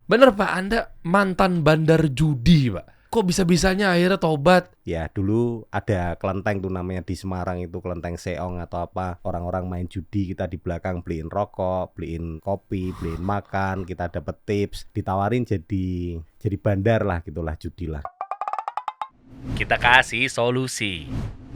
Bener Pak, Anda mantan bandar judi Pak. Kok bisa-bisanya akhirnya tobat? Ya dulu ada kelenteng tuh namanya di Semarang itu kelenteng Seong atau apa. Orang-orang main judi, kita di belakang beliin rokok, beliin kopi, beliin makan, kita dapet tips, ditawarin jadi bandar lah gitulah, judi lah. Kita kasih solusi.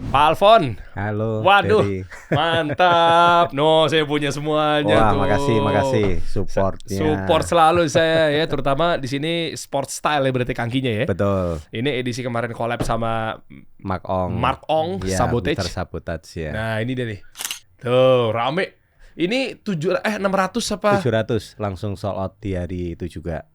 Pak Alfon. Halo. Waduh, Dari... mantap. No, saya punya semuanya. Wah, tuh. makasih supportnya. Support selalu saya ya, terutama di sini sport style ya berarti kangkinya ya. Betul. Ini edisi kemarin collab sama Mark Ong ya, Sabotage. Ya. Nah, ini dia nih. Tuh, rame. Ini 600 apa? 700 langsung sold out di hari itu juga.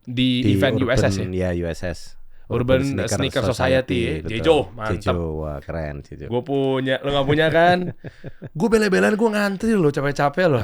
Di event Urban, USS ya? Ya, USS. Urban Sneaker Society. Jejo, mantap. Jejo, wah keren Jejo. Gue punya, lo gak punya kan? Gue bela-belaan gue ngantri lo, capek-capek lo.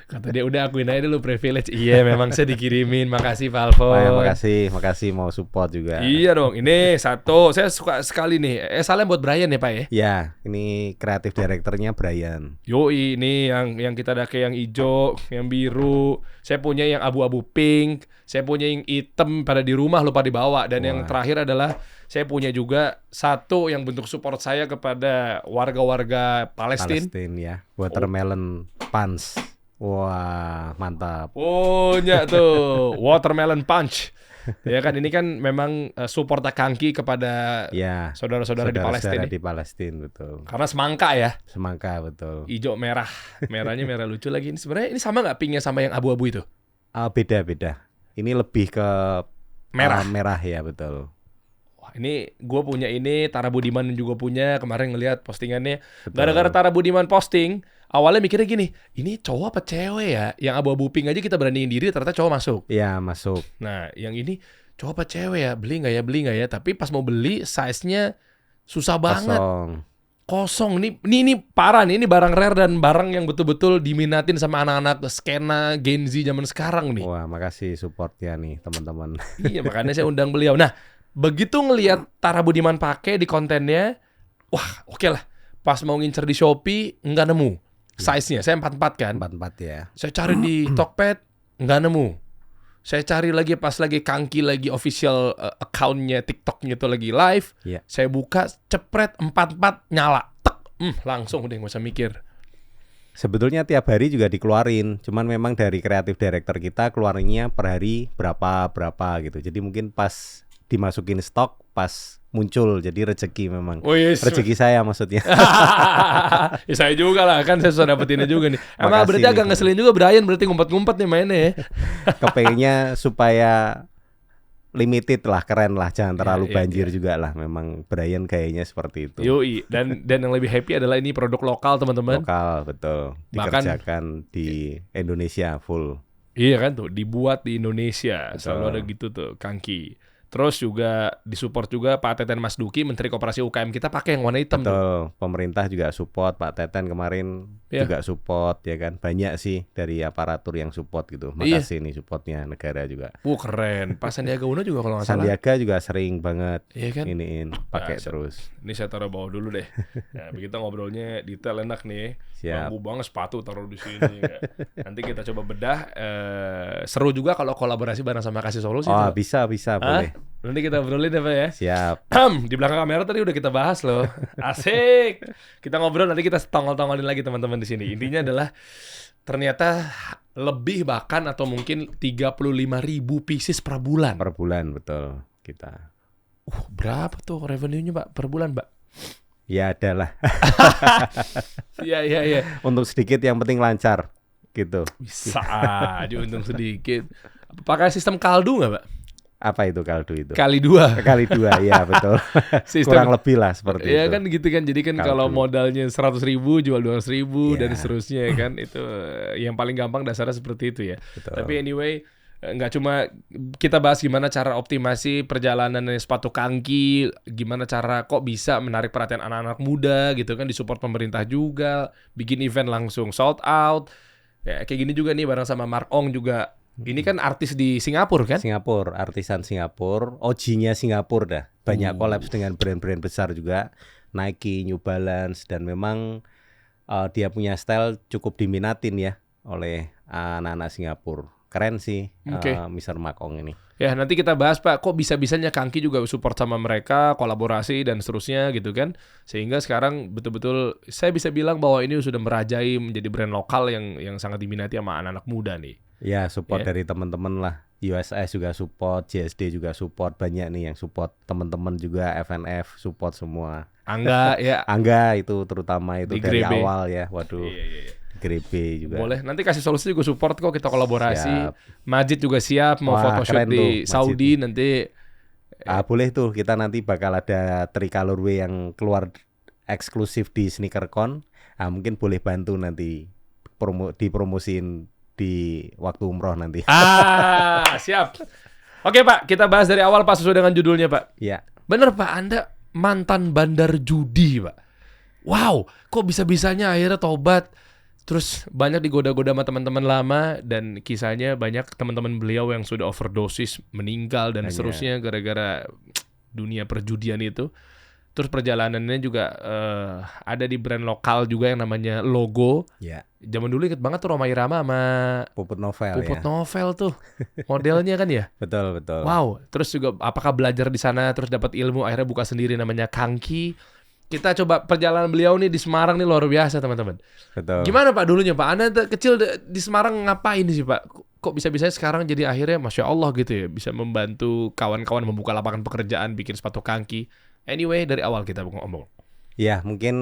Kata dia udah akuin aja dulu privilege. Iya memang saya dikirimin. Makasih Pak Alfon. Makasih mau support juga. Iya dong. Ini satu saya suka sekali nih. Salam buat Brian ya Pak ya. Ya ini kreatif direkturnya Brian. Yoi, ini yang kita pakai yang hijau, yang biru. Saya punya yang abu-abu pink. Saya punya yang hitam pada di rumah lupa dibawa. Dan yang terakhir adalah saya punya juga satu yang bentuk support saya kepada warga-warga Palestina. Ya, watermelon punch. Wah, mantap. Punya tuh watermelon punch. Ya kan ini kan memang support kangki kepada saudara-saudara di Palestina. Di Palestina betul. Karena semangka ya. Semangka betul. Hijau merah, merahnya merah lucu lagi. Ini sebenarnya ini sama nggak pinknya sama yang abu-abu itu? Beda. Ini lebih ke merah ya betul. Ini gue punya ini, Tara Budiman juga punya. Kemarin ngelihat postingannya. Gara-gara Tara Budiman posting, awalnya mikirnya gini, ini cowok apa cewek ya? Yang abu-abu pink aja kita beraniin diri, ternyata cowok masuk. Iya masuk. Nah yang ini cowok apa cewek ya? Beli nggak ya? Tapi pas mau beli size-nya susah banget. Kosong. Ini parah nih. Ini barang rare dan barang yang betul-betul diminatin sama anak-anak skena Gen Z zaman sekarang nih. Wah makasih supportnya nih teman-teman. Iya makanya saya undang beliau. Nah begitu ngelihat Tara Budiman pakai di kontennya, wah oke lah. Pas mau ngincer di Shopee nggak nemu size-nya. Saya 44 kan. 44 ya. Saya cari di Tokped nggak nemu. Saya cari lagi pas lagi Kangki lagi official account-nya TikTok-nya itu lagi live. Saya buka cepret 44 nyala. Tek, langsung udah nggak usah mikir. Sebetulnya tiap hari juga dikeluarin, cuman memang dari kreatif director kita keluarinnya per hari berapa gitu. Jadi mungkin pas dimasukin stok pas muncul, jadi rezeki memang. Rezeki saya maksudnya. Ya saya juga lah, kan saya sudah dapetinnya juga nih. Emang berarti agak ngeselin juga Brian, berarti ngumpet-ngumpet nih mainnya ya. Kepengennya supaya limited lah, keren lah, jangan terlalu banjir juga lah. Memang Brian kayaknya seperti itu. Yoi, dan yang lebih happy adalah ini produk lokal teman-teman. Lokal, betul. Dikerjakan di Indonesia full. Iya kan tuh, dibuat di Indonesia. Selalu ada gitu tuh, Kangki. Terus juga disupport juga Pak Teten Mas Duki, Menteri Koperasi UKM kita pakai yang warna hitam. Betul, pemerintah juga support, Pak Teten kemarin juga support ya kan. Banyak sih dari aparatur yang support gitu. Makasih nih supportnya negara juga. Keren. Pak Sandiaga Uno juga kalau nggak salah. Sandiaga juga sering banget kan? iniin, pakai terus. Ini saya taruh bawah dulu deh. Nah, kita ngobrolnya detail enak nih. Siap. Banggu banget sepatu taruh di sini. Nanti kita coba bedah. Seru juga kalau kolaborasi bareng sama Kasih Solusi. Oh bisa boleh. Nanti kita obrolin ya Pak ya. Siap. Di belakang kamera tadi udah kita bahas loh. Asik. Kita ngobrol nanti kita tongol-tongolin lagi teman-teman di sini. Intinya adalah ternyata lebih bahkan atau mungkin 35.000 pieces per bulan. Per bulan betul kita. Berapa tuh revenue-nya Pak per bulan Pak? Ya adalah. Iya. Untuk sedikit yang penting lancar gitu. Bisa aja untung sedikit. Pakai sistem kaldu nggak Pak? Apa itu kaldu itu? Kali dua, ya betul. Kurang lebih lah seperti itu. Iya kan gitu kan. Jadi kan kalau modalnya 100.000 jual 200.000 dan seterusnya kan. Itu yang paling gampang dasarnya seperti itu ya. Betul. Tapi anyway, nggak cuma kita bahas gimana cara optimasi perjalanan sepatu Kangki, gimana cara kok bisa menarik perhatian anak-anak muda gitu kan, disupport pemerintah juga, bikin event langsung sold out. Ya kayak gini juga nih bareng sama Mark Ong juga. Ini kan artis di Singapura kan? Singapura, artisan Singapura, OG-nya Singapura dah. Banyak collabs dengan brand-brand besar juga, Nike, New Balance, dan memang dia punya style cukup diminatin ya oleh anak-anak Singapura. keren sih Oke. Mr. Makong ini. Ya, nanti kita bahas Pak, kok bisa-bisanya Kangki juga support sama mereka, kolaborasi dan seterusnya gitu kan. Sehingga sekarang betul-betul saya bisa bilang bahwa ini sudah merajai menjadi brand lokal yang sangat diminati sama anak-anak muda nih. Ya, support Ya. dari teman-teman lah. USS juga support, JSD juga support, banyak nih yang support. Teman-teman juga FNF support semua. Angga ya Angga itu terutama itu di dari Grebe. awal ya. Waduh, Iya, iya, iya. Grebe juga. Boleh, nanti kasih solusi juga support kok, kita kolaborasi. Siap. Majid juga siap mau Wah, photoshoot keren tuh, di Majid. Saudi nanti. Boleh tuh, kita nanti bakal ada Tricolorway yang keluar eksklusif di SneakerCon. Mungkin boleh bantu nanti dipromosiin di waktu umroh nanti. Siap. Oke Pak, kita bahas dari awal Pak sesuai dengan judulnya Pak. Ya, Bener Pak, Anda mantan bandar judi Pak. Wow, kok bisa-bisanya akhirnya tobat. Terus banyak digoda-goda sama teman-teman lama dan kisahnya banyak teman-teman beliau yang sudah overdosis, meninggal dan Banyak. seterusnya gara-gara dunia perjudian itu. Terus perjalanannya juga ada di brand lokal juga yang namanya Logo. ya. Zaman dulu inget banget tuh Rhoma Irama sama Puput Novel Puput ya. Novel tuh modelnya kan ya. Betul, betul. Wow, terus juga apakah belajar di sana terus dapat ilmu akhirnya buka sendiri namanya Kangki. Kita coba perjalanan beliau nih di Semarang nih luar biasa teman-teman. Betul. Gimana Pak dulunya Pak? Anda kecil di Semarang ngapain sih Pak? Kok bisa-bisa sekarang jadi akhirnya Masya Allah gitu ya, bisa membantu kawan-kawan membuka lapangan pekerjaan, bikin sepatu Kangki. Anyway, dari awal kita ngomong. Ya, mungkin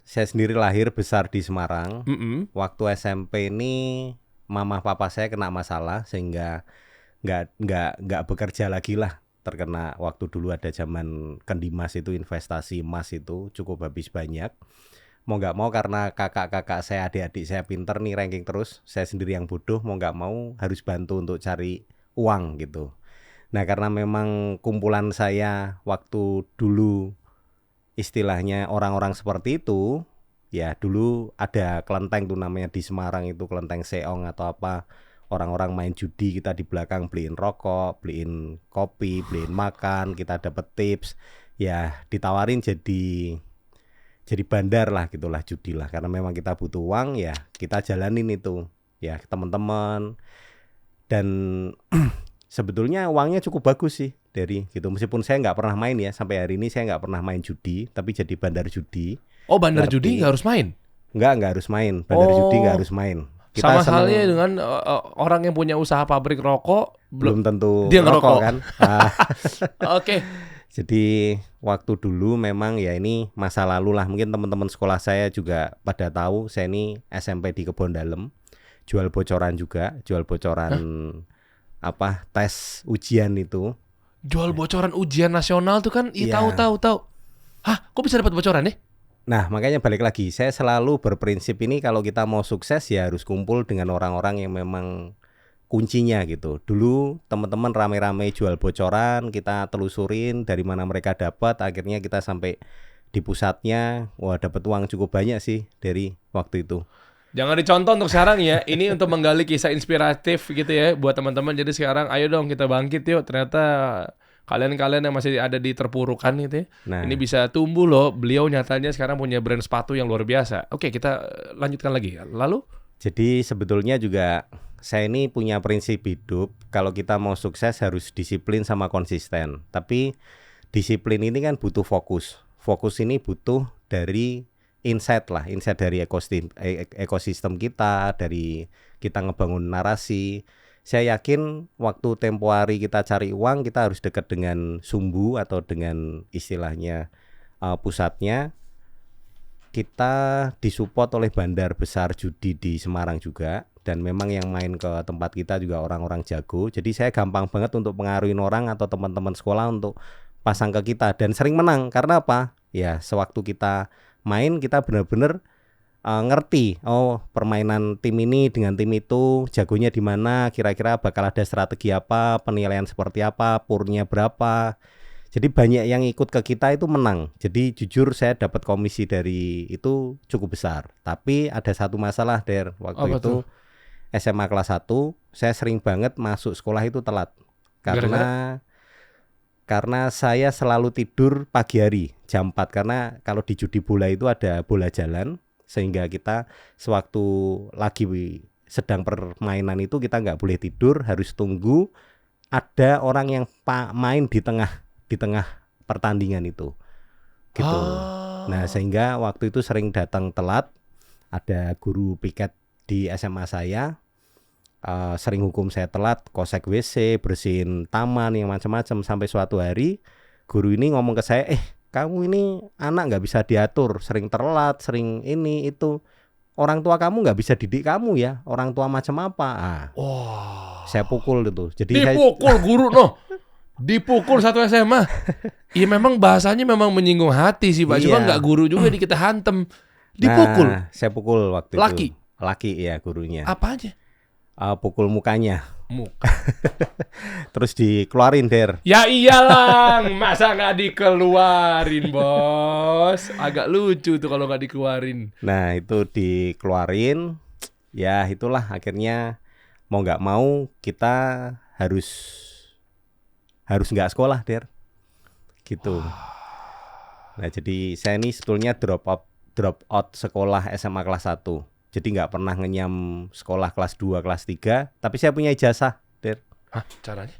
saya sendiri lahir besar di Semarang. Waktu SMP ini mama papa saya kena masalah sehingga nggak bekerja lagi lah. Terkena waktu dulu ada zaman Kendimas itu investasi emas itu cukup habis banyak. Mau nggak mau karena kakak-kakak saya, adik-adik saya pinter nih ranking terus, saya sendiri yang bodoh mau nggak mau harus bantu untuk cari uang gitu. Nah karena memang kumpulan saya waktu dulu istilahnya orang-orang seperti itu, ya dulu ada kelenteng tuh namanya di Semarang itu kelenteng Seong atau apa. Orang-orang main judi, kita di belakang beliin rokok, beliin kopi, beliin makan, kita dapet tips. Ya ditawarin jadi bandar lah gitulah, judi lah. Karena memang kita butuh uang, ya kita jalanin itu. Ya teman-teman. Dan sebetulnya uangnya cukup bagus sih dari gitu. Meskipun saya nggak pernah main ya, sampai hari ini saya nggak pernah main judi, tapi jadi bandar judi. Oh bandar Ngerti. judi nggak harus main? Nggak harus main. Bandar judi nggak harus main. Kita sama seneng, halnya dengan orang yang punya usaha pabrik rokok belum tentu dia ngerokok kan. Oke. Jadi waktu dulu memang ya ini masa lalu lah. Mungkin teman-teman sekolah saya juga pada tahu saya ini SMP di Kebon Dalem. Jual bocoran juga, jual bocoran apa tes ujian itu. Jual bocoran ujian nasional tuh kan? Iya Iya. tahu. Hah, kok bisa dapat bocoran nih? Nah makanya balik lagi, saya selalu berprinsip ini kalau kita mau sukses ya harus kumpul dengan orang-orang yang memang kuncinya gitu. Dulu teman-teman rame-rame jual bocoran, kita telusurin dari mana mereka dapat, akhirnya kita sampai di pusatnya, wah dapat uang cukup banyak sih dari waktu itu. Jangan dicontoh untuk sekarang ya. Ini untuk menggali kisah inspiratif gitu ya buat teman-teman. Jadi sekarang ayo dong kita bangkit yuk. Ternyata kalian-kalian yang masih ada di terpurukan gitu ya. Nah, Ini bisa tumbuh loh. Beliau nyatanya sekarang punya brand sepatu yang luar biasa. Oke, kita lanjutkan lagi. Lalu? jadi sebetulnya juga saya ini punya prinsip hidup, kalau kita mau sukses harus disiplin sama konsisten. Tapi disiplin ini kan butuh fokus. Fokus ini butuh dari insight lah, insight dari ekosistem kita, dari kita ngebangun narasi. Saya yakin waktu tempo hari kita cari uang, kita harus dekat dengan sumbu atau dengan istilahnya pusatnya. Kita disupport oleh bandar besar judi di Semarang juga. Dan memang yang main ke tempat kita juga orang-orang jago. Jadi saya gampang banget untuk pengaruhin orang atau teman-teman sekolah untuk pasang ke kita. Dan sering menang, karena apa? Ya sewaktu kita main kita benar-benar ngerti, oh permainan tim ini dengan tim itu jagonya di mana, kira-kira bakal ada strategi apa, penilaian seperti apa, purnya berapa. Jadi banyak yang ikut ke kita itu menang. Jadi jujur saya dapat komisi dari itu cukup besar. Tapi ada satu masalah Der, waktu Apa itu tuh? SMA kelas 1 saya sering banget masuk sekolah itu telat. Karena saya selalu tidur pagi hari jam 4, karena kalau di judi bola itu ada bola jalan, sehingga kita sewaktu lagi sedang permainan itu kita nggak boleh tidur, harus tunggu ada orang yang main di tengah pertandingan itu gitu. Nah sehingga waktu itu sering datang telat, ada guru piket di SMA saya sering hukum saya telat, kosek WC, bersihin taman yang macam-macam, sampai suatu hari guru ini ngomong ke saya, kamu ini anak nggak bisa diatur, sering telat, sering ini itu, orang tua kamu nggak bisa didik kamu ya, orang tua macam apa? Saya pukul itu. Jadi dipukul guru dipukul satu SMA. Iya memang bahasanya memang menyinggung hati sih Pak. Cuma nggak guru juga kita hantem. Dipukul. Nah, saya pukul waktu Laki? itu. Laki ya gurunya. Apa aja? Pukul mukanya. Muka. Terus dikeluarin Der. Ya iyalah, masa nggak dikeluarin bos? Agak lucu tuh kalau nggak dikeluarin. Nah itu dikeluarin. Ya itulah akhirnya mau nggak mau kita harus nggak sekolah Der. Gitu. Nah jadi saya ini sebetulnya drop out sekolah SMA kelas 1. Jadi nggak pernah ngenyam sekolah kelas 2, kelas 3. Tapi saya punya ijazah Der. Hah, caranya?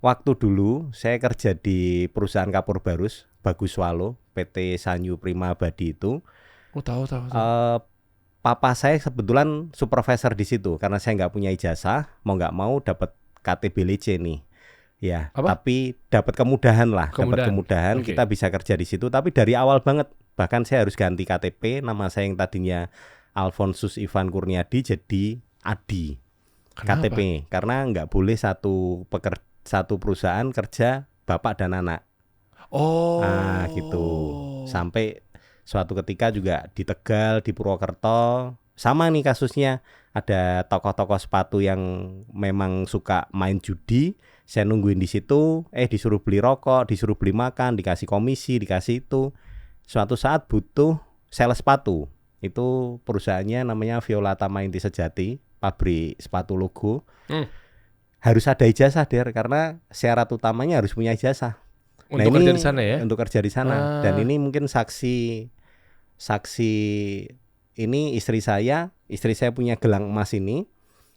Waktu dulu saya kerja di perusahaan kapur barus Bagus Swallow, PT Sanyu Prima Abadi itu. Tahu. Papa saya kebetulan supervisor di situ. Karena saya nggak punya ijazah, mau nggak mau dapat KTBLC nih. Ya, tapi dapat kemudahan lah, dapat kemudahan kita bisa kerja di situ. Tapi dari awal banget, bahkan saya harus ganti KTP, nama saya yang tadinya Alfonsus Ivan Kurniadi jadi Adi. Kenapa? KTP, karena nggak boleh satu perusahaan kerja bapak dan anak. Nah gitu. Sampai suatu ketika juga di Tegal, di Purwokerto, sama nih kasusnya. Ada tokoh-tokoh sepatu yang memang suka main judi. Saya nungguin di situ, disuruh beli rokok, disuruh beli makan, dikasih komisi, dikasih itu. Suatu saat butuh sales sepatu. Itu perusahaannya namanya Violata Mainti Sejati, pabrik sepatu logo. Harus ada ijazah Der, karena syarat utamanya harus punya ijazah. Untuk kerja di sana ya? Untuk kerja di sana. Dan ini mungkin saksi ini istri saya punya gelang emas ini.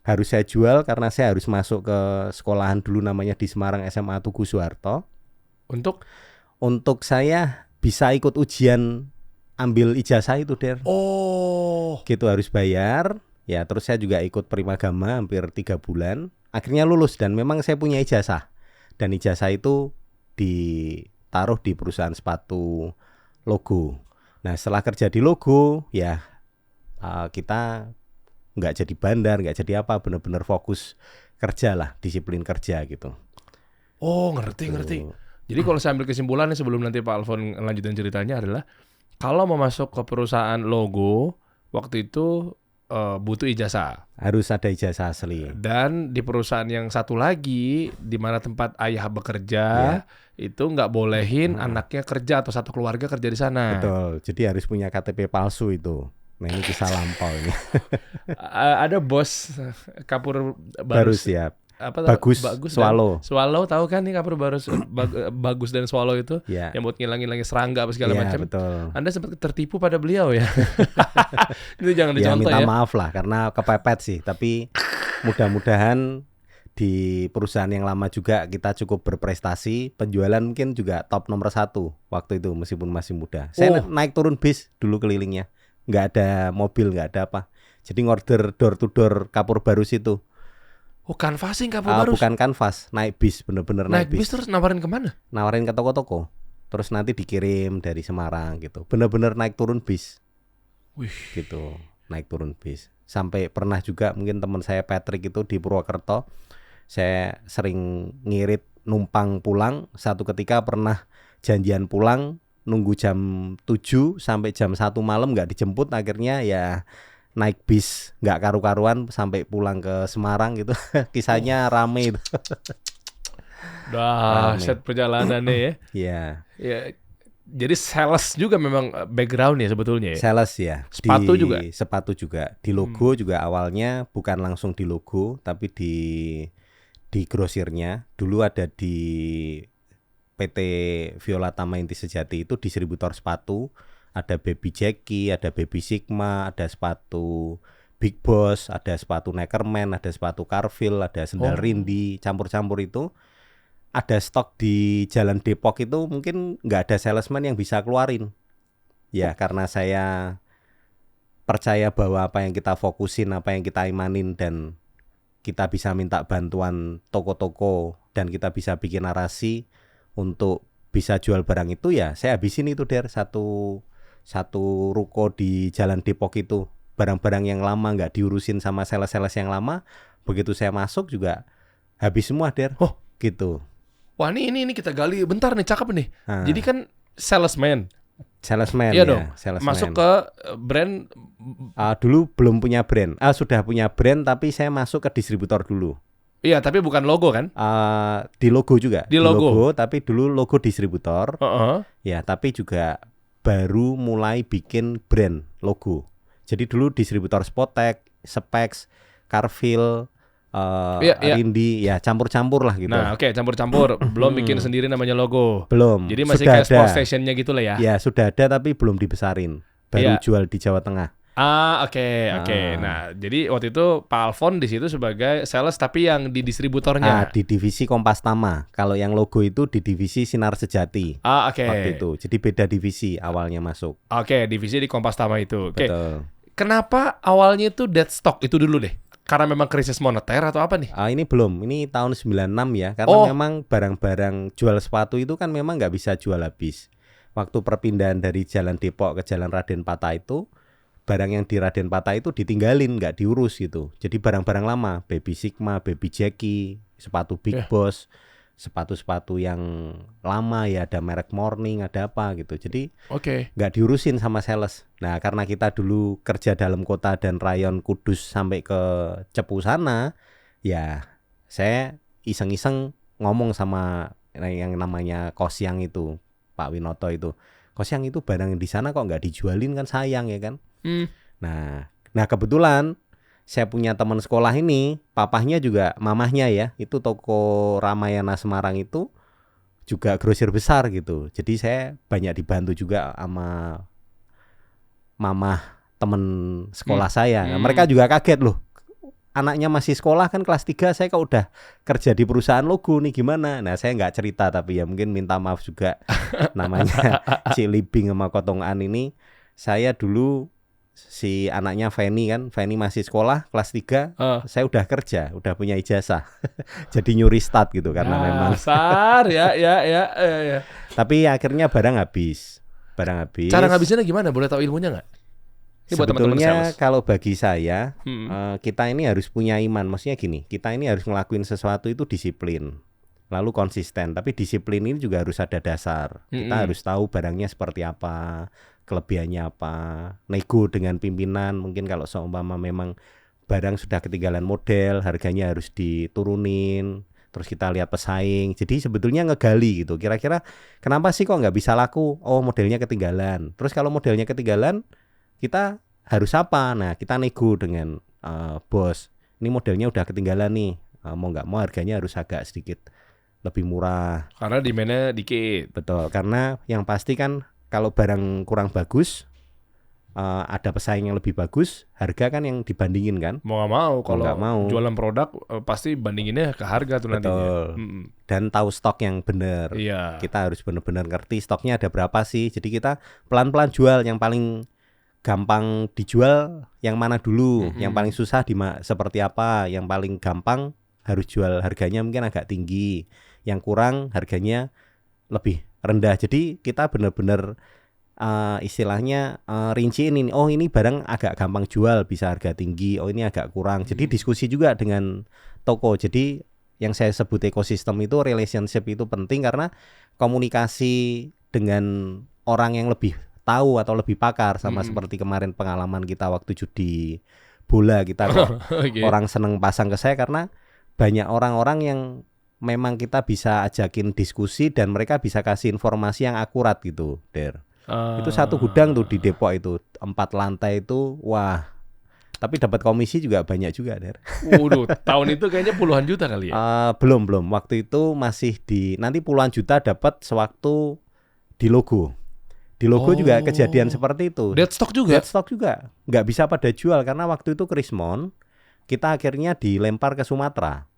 Harus saya jual karena saya harus masuk ke sekolahan dulu namanya di Semarang SMA Tugu Soeharto. Untuk saya bisa ikut ujian ambil ijazah itu Der. Gitu harus bayar. Ya terus saya juga ikut Primagama hampir 3 bulan. Akhirnya lulus dan memang saya punya ijazah. Dan ijazah itu ditaruh di perusahaan sepatu logo. Nah setelah kerja di logo ya kita nggak jadi bandar, nggak jadi apa, benar-benar fokus kerja lah, disiplin kerja gitu. Ngerti. Jadi kalau saya ambil kesimpulannya sebelum nanti Pak Alfon lanjutin ceritanya adalah kalau mau masuk ke perusahaan logo waktu itu butuh ijazah. Harus ada ijazah asli. Dan di perusahaan yang satu lagi di mana tempat ayah bekerja itu nggak bolehin anaknya kerja atau satu keluarga kerja di sana. Betul. Jadi harus punya KTP palsu itu. Nah ini kisah lampau ini. Ada bos kapur barus ya. Bagus Swallow. Swallow tahu kan nih kapur barus Bagus dan Swallow itu yang buat ngilangin segala macam. Betul. Anda sempat tertipu pada beliau ya. Itu jangan dicontoh minta maaf lah karena kepepet sih. Tapi mudah-mudahan di perusahaan yang lama juga kita cukup berprestasi. Penjualan mungkin juga top nomor 1 waktu itu meskipun masih muda. Saya naik turun bis dulu kelilingnya. Nggak ada mobil, nggak ada apa. Jadi ngorder door to door kapur barus itu. Canvassing kapur barus? Bukan kanvas, naik bis, bener-bener naik bis. Terus nawarin kemana? Nawarin ke toko-toko. Terus nanti dikirim dari Semarang gitu. Bener-bener naik turun bis. Gitu, naik turun bis. Sampai pernah juga mungkin teman saya Patrick itu di Purwokerto. Saya sering ngirit numpang pulang. Satu ketika pernah janjian pulang, nunggu jam 7 sampai jam 1 malam nggak dijemput, akhirnya ya naik bis nggak karu-karuan sampai pulang ke Semarang gitu. Kisahnya rame itu. Dahsyat perjalanannya ya. Ya. Jadi sales juga memang backgroundnya sebetulnya ya. Sales ya. Sepatu juga. Sepatu juga. Di logo juga awalnya bukan langsung di logo tapi di grosirnya. Dulu ada di PT Violata Mainti Sejati itu distributor sepatu, ada Baby Jackie, ada Baby Sigma, ada sepatu Big Boss, ada sepatu Neckerman, ada sepatu Carville, ada sendal Oh. Rindi, campur-campur itu. Ada stok di Jalan Depok itu mungkin nggak ada salesman yang bisa keluarin. Ya karena saya percaya bahwa apa yang kita fokusin, apa yang kita imanin dan kita bisa minta bantuan toko-toko dan kita bisa bikin narasi untuk bisa jual barang itu, ya saya habisin itu satu ruko di Jalan Depok itu. Barang-barang yang lama nggak diurusin sama sales-sales yang lama, begitu saya masuk juga habis semua Oh. gitu. Wah, ini kita gali bentar nih, cakep nih. Nah, Jadi kan salesman. salesman Iya ya, dong. salesman. Masuk ke brand. Dulu belum punya brand. Sudah punya brand tapi saya masuk ke distributor dulu. Iya, tapi bukan logo kan? Di logo juga. Di logo. Tapi dulu logo distributor. Heeh. Ya, tapi juga baru mulai bikin brand logo. Jadi dulu distributor Spotek, Specs, Carville, Iya. Rindi, ya campur-campur lah gitu. Nah, oke, campur-campur. Belum bikin sendiri namanya logo. Belum. Jadi masih sudah kayak sport ada. stationnya gitu lah ya. Ya, sudah ada tapi belum dibesarin. Baru Iya. jual di Jawa Tengah. Oke. Nah, jadi waktu itu Pak Alfon di situ sebagai sales tapi yang di distributornya. Di divisi Kompas Tama. Kalau yang logo itu di divisi Sinar Sejati. Oke. Waktu itu. Jadi beda divisi awalnya masuk. Oke, divisi di Kompas Tama itu. Oke. Betul. Kenapa awalnya itu dead stock itu dulu deh? Karena memang krisis moneter atau apa nih? Ini belum. Ini tahun 96 ya. Karena Oh. memang barang-barang jual sepatu itu kan memang nggak bisa jual habis. Waktu perpindahan dari Jalan Depok ke Jalan Raden Patah itu, barang yang di Raden Patah itu ditinggalin, nggak diurus gitu. Jadi barang-barang lama, Baby Sigma, Baby Jackie, sepatu Big Yeah. Boss, sepatu-sepatu yang lama ya, ada merek Morning, ada apa gitu. Jadi Oke. nggak diurusin sama sales. Nah karena kita dulu kerja dalam kota dan rayon Kudus sampai ke Cepu sana, ya saya iseng-iseng ngomong sama yang namanya Kosyang itu, Pak Winoto itu. Kosyang itu barang di sana kok nggak dijualin, kan sayang ya kan. Nah kebetulan saya punya teman sekolah ini, papahnya juga mamahnya ya, itu toko Ramayana Semarang itu juga grosir besar gitu. Jadi saya banyak dibantu juga sama mamah temen sekolah saya. Nah, mereka juga kaget loh. Anaknya masih sekolah kan kelas 3, saya kok udah kerja di perusahaan logo nih, gimana? Nah saya nggak cerita tapi ya mungkin minta maaf juga. Namanya si Libing sama Kotongan ini, saya dulu si anaknya Feni kan, Feni masih sekolah kelas 3, saya udah kerja, udah punya ijazah. Jadi nyuri start gitu karena memang. Dasar ya. Tapi akhirnya barang habis. Cara ngabisinnya gimana? Boleh tahu ilmunya nggak? Ini buat teman-teman Sebetulnya sales. kalau bagi saya, kita ini harus punya iman. Maksudnya gini, kita ini harus ngelakuin sesuatu itu disiplin, lalu konsisten. Tapi disiplin ini juga harus ada dasar. Kita harus tahu barangnya seperti apa, kelebihannya apa, nego dengan pimpinan. Mungkin kalau seumpama memang barang sudah ketinggalan model, harganya harus diturunin. Terus kita lihat pesaing. Jadi sebetulnya ngegali gitu. Kira-kira kenapa sih kok nggak bisa laku? Oh, modelnya ketinggalan. Terus kalau modelnya ketinggalan, kita harus apa? Nah, kita nego dengan bos. Ini modelnya udah ketinggalan nih. Mau nggak mau harganya harus agak sedikit lebih murah. Karena demand-nya dikit. Betul. Karena yang pasti kan kalau barang kurang bagus, ada pesaing yang lebih bagus, harga kan yang dibandingin kan. Mau nggak mau kalau nggak mau. jualan produk pasti bandinginnya ke harga tuh nantinya. Betul. Dan tahu stok yang benar. Iya. Kita harus benar-benar ngerti stoknya ada berapa sih. Jadi kita pelan-pelan jual. Yang paling gampang dijual yang mana dulu, yang paling susah seperti apa, yang paling gampang harus jual harganya mungkin agak tinggi, yang kurang harganya lebih rendah. Jadi kita benar-benar istilahnya rinciin ini. Oh ini barang agak gampang jual bisa harga tinggi, oh ini agak kurang. Jadi diskusi juga dengan toko. Jadi yang saya sebut ekosistem itu, relationship itu penting karena komunikasi dengan orang yang lebih tahu atau lebih pakar, sama seperti kemarin pengalaman kita waktu judi bola, kita kok orang seneng pasang ke saya karena banyak orang-orang yang memang kita bisa ajakin diskusi dan mereka bisa kasih informasi yang akurat gitu, Der. Itu satu gudang tuh di Depok itu 4 lantai itu, wah. Tapi dapat komisi juga banyak juga, Der. Waduh, tahun itu kayaknya puluhan juta kali ya? Belum. Waktu itu masih nanti puluhan juta dapat sewaktu di logo. Di logo juga kejadian seperti itu. Deadstock juga. Deadstock juga. Nggak bisa pada jual karena waktu itu Krismon kita akhirnya dilempar ke Sumatera.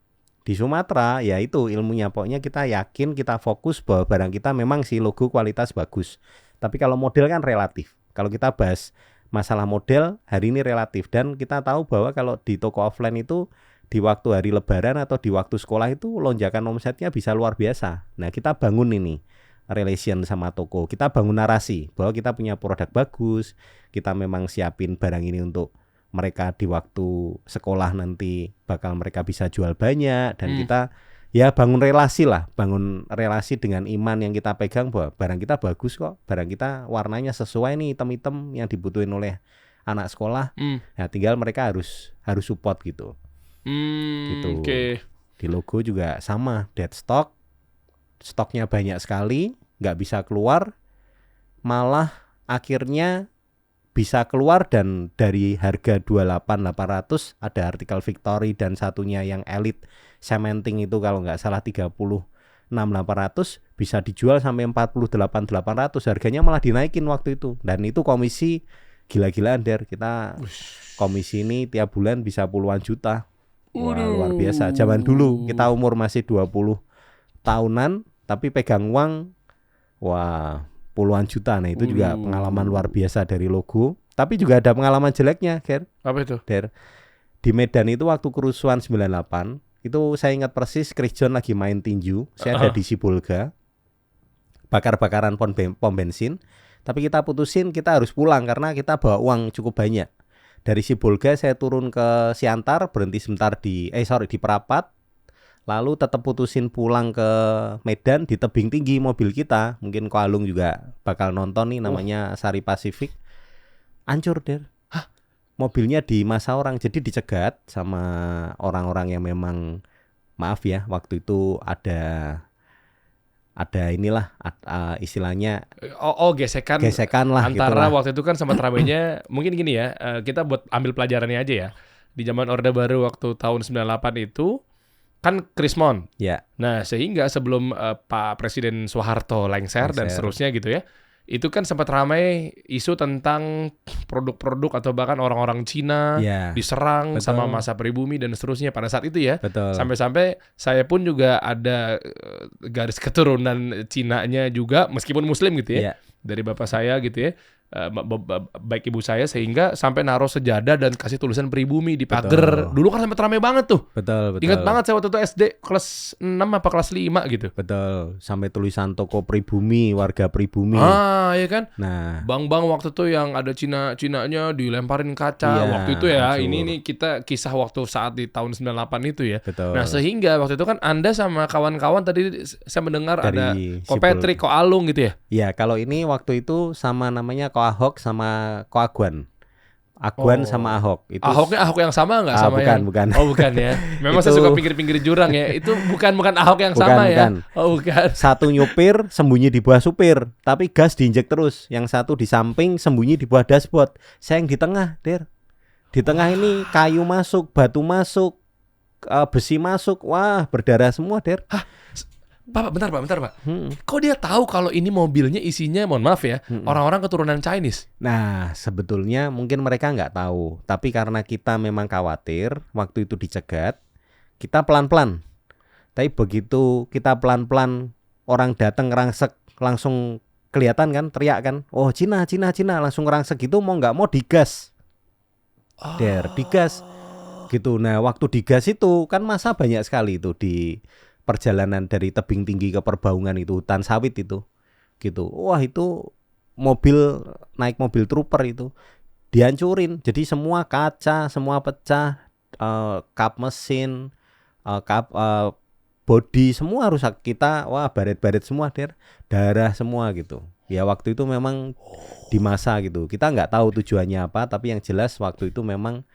Di Sumatera ya itu ilmunya, pokoknya kita yakin, kita fokus bahwa barang kita memang si logo kualitas bagus. Tapi kalau model kan relatif. Kalau kita bahas masalah model hari ini relatif, dan kita tahu bahwa kalau di toko offline itu di waktu hari lebaran atau di waktu sekolah itu lonjakan omsetnya bisa luar biasa. Nah, kita bangun ini relation sama toko. Kita bangun narasi bahwa kita punya produk bagus, kita memang siapin barang ini untuk mereka di waktu sekolah nanti bakal mereka bisa jual banyak, dan kita ya bangun relasi lah, bangun relasi dengan iman yang kita pegang bahwa barang kita bagus kok, barang kita warnanya sesuai nih, item-item yang dibutuhin oleh anak sekolah. Ya tinggal mereka harus support gitu. Gitu. Di logo juga sama, deadstock, stoknya banyak sekali, nggak bisa keluar, malah akhirnya bisa keluar, dan dari harga 28.800 ada artikel Victory dan satunya yang Elite Cementing itu kalau nggak salah 36.800 bisa dijual sampai 48.800, harganya malah dinaikin waktu itu. Dan itu komisi gila-gilaan Der, kita komisi ini tiap bulan bisa puluhan juta. Wah, luar biasa. Zaman dulu kita umur masih 20 tahunan tapi pegang uang wah puluhan juta. Nah itu juga pengalaman luar biasa dari logo. Tapi juga ada pengalaman jeleknya, Ger. Apa itu? Der, di Medan itu waktu kerusuhan 98 itu saya ingat persis Chris John lagi main tinju. Saya ada di Sibolga, bakar-bakaran pom bensin. Tapi kita putusin kita harus pulang karena kita bawa uang cukup banyak. Dari Sibolga saya turun ke Siantar, berhenti sebentar di Perapat. Lalu tetap putusin pulang ke Medan, di tebing tinggi mobil kita. Mungkin Ko Alung juga bakal nonton nih, namanya Sari Pacific. Hancur Der. Mobilnya di masa orang, jadi dicegat sama orang-orang yang memang, maaf ya, waktu itu ada inilah istilahnya gesekan lah antara gitulah. Waktu itu kan sempat ramainya mungkin gini ya, kita buat ambil pelajarannya aja ya. Di zaman Orde Baru waktu tahun 98 itu kan Krismon. Ya. Nah, sehingga sebelum Pak Presiden Soeharto lengser dan seterusnya gitu ya. Itu kan sempat ramai isu tentang produk-produk atau bahkan orang-orang Cina diserang sama masa pribumi dan seterusnya pada saat itu ya. Betul. Sampai-sampai saya pun juga ada garis keturunan Cinanya juga, meskipun Muslim gitu ya. Dari bapak saya gitu ya. Baik ibu saya, sehingga sampai naruh sejadah dan kasih tulisan pribumi di pagar. Dulu kan sampai ramai banget tuh. Betul. Ingat banget saya waktu itu SD kelas 6 apa kelas 5 gitu. Betul. Sampai tulisan toko pribumi, warga pribumi. Iya kan? Nah, Bang waktu itu yang ada Cinanya dilemparin kaca waktu itu ya. hancur. Ini nih kita kisah waktu saat di tahun 98 itu ya. Betul. Nah, sehingga waktu itu kan Anda sama kawan-kawan tadi saya mendengar Dari ada Ko Patrick, Ko Alung gitu ya. Ya, kalau ini waktu itu sama namanya Ko Ahok sama Ko Aguan. Sama Ahok. Itu Ahoknya Ahok yang sama nggak sama bukan, yang? bukan. Oh bukan ya. Memang Itu saya suka pinggir-pinggir jurang ya. Itu bukan Ahok yang sama ya. Oh bukan. Satu nyupir sembunyi di bawah supir, tapi gas diinjek terus. Yang satu di samping sembunyi di bawah dashboard. Saya yang di tengah, Der. Di tengah ini kayu masuk, batu masuk, besi masuk. Wah, berdarah semua, Der. Pak, bentar Pak. Kok dia tahu kalau ini mobilnya isinya, mohon maaf ya, orang-orang keturunan Chinese? Nah, sebetulnya mungkin mereka nggak tahu. Tapi karena kita memang khawatir, waktu itu dicegat, kita pelan-pelan. Tapi begitu kita pelan-pelan, orang datang ngerangsek, langsung kelihatan kan, teriak kan, oh Cina, langsung ngerangsek gitu, mau nggak mau digas. Der, digas. Gitu. Nah, waktu digas itu kan masa banyak sekali itu di perjalanan dari tebing tinggi ke Perbaungan itu, hutan sawit itu. Gitu. Wah, itu naik mobil trooper itu dihancurin. Jadi semua kaca, semua pecah, kap mesin, kap body semua rusak. Kita baret-baret semua, Der. Darah semua gitu. Ya waktu itu memang di masa gitu. Kita nggak tahu tujuannya apa, tapi yang jelas waktu itu memang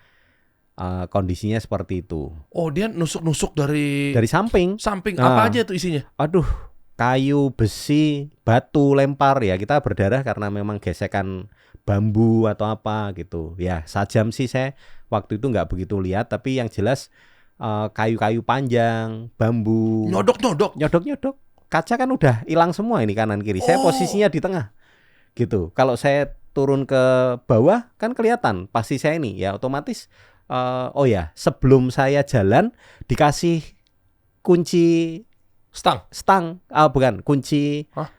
kondisinya seperti itu. Oh, dia nusuk-nusuk dari samping. Apa aja tuh isinya? Aduh, kayu, besi, batu lempar ya. Kita berdarah karena memang gesekan bambu atau apa gitu. Ya, sajam sih saya waktu itu nggak begitu lihat, tapi yang jelas kayu-kayu panjang, bambu. Nyodok. Kaca kan udah hilang semua ini kanan kiri. Saya posisinya di tengah. gitu. Kalau saya turun ke bawah kan kelihatan pasti saya ini ya otomatis oh ya sebelum saya jalan dikasih kunci Stang. bukan kunci Hah?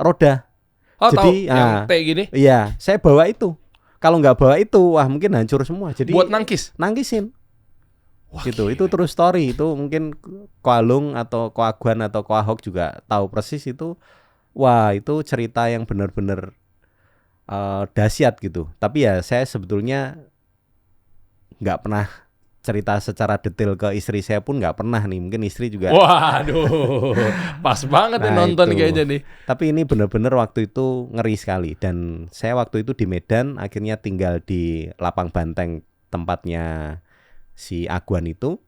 roda. Oh, Jadi tahu yang T gini iya saya bawa itu. Kalau nggak bawa itu wah mungkin hancur semua. Jadi buat nangkisin. Wah, gitu. gila. Itu true story. Itu mungkin Koalung atau Koaguan atau Koahok juga tahu persis itu. Wah itu cerita yang benar-benar dahsyat gitu. Tapi ya saya sebetulnya nggak pernah cerita secara detail ke istri saya pun nggak pernah nih. Mungkin istri juga. Waduh, pas banget ya nonton itu. kayaknya nih. Tapi ini benar-benar waktu itu ngeri sekali. Dan saya waktu itu di Medan akhirnya tinggal di Lapang Banteng tempatnya si Aguan itu.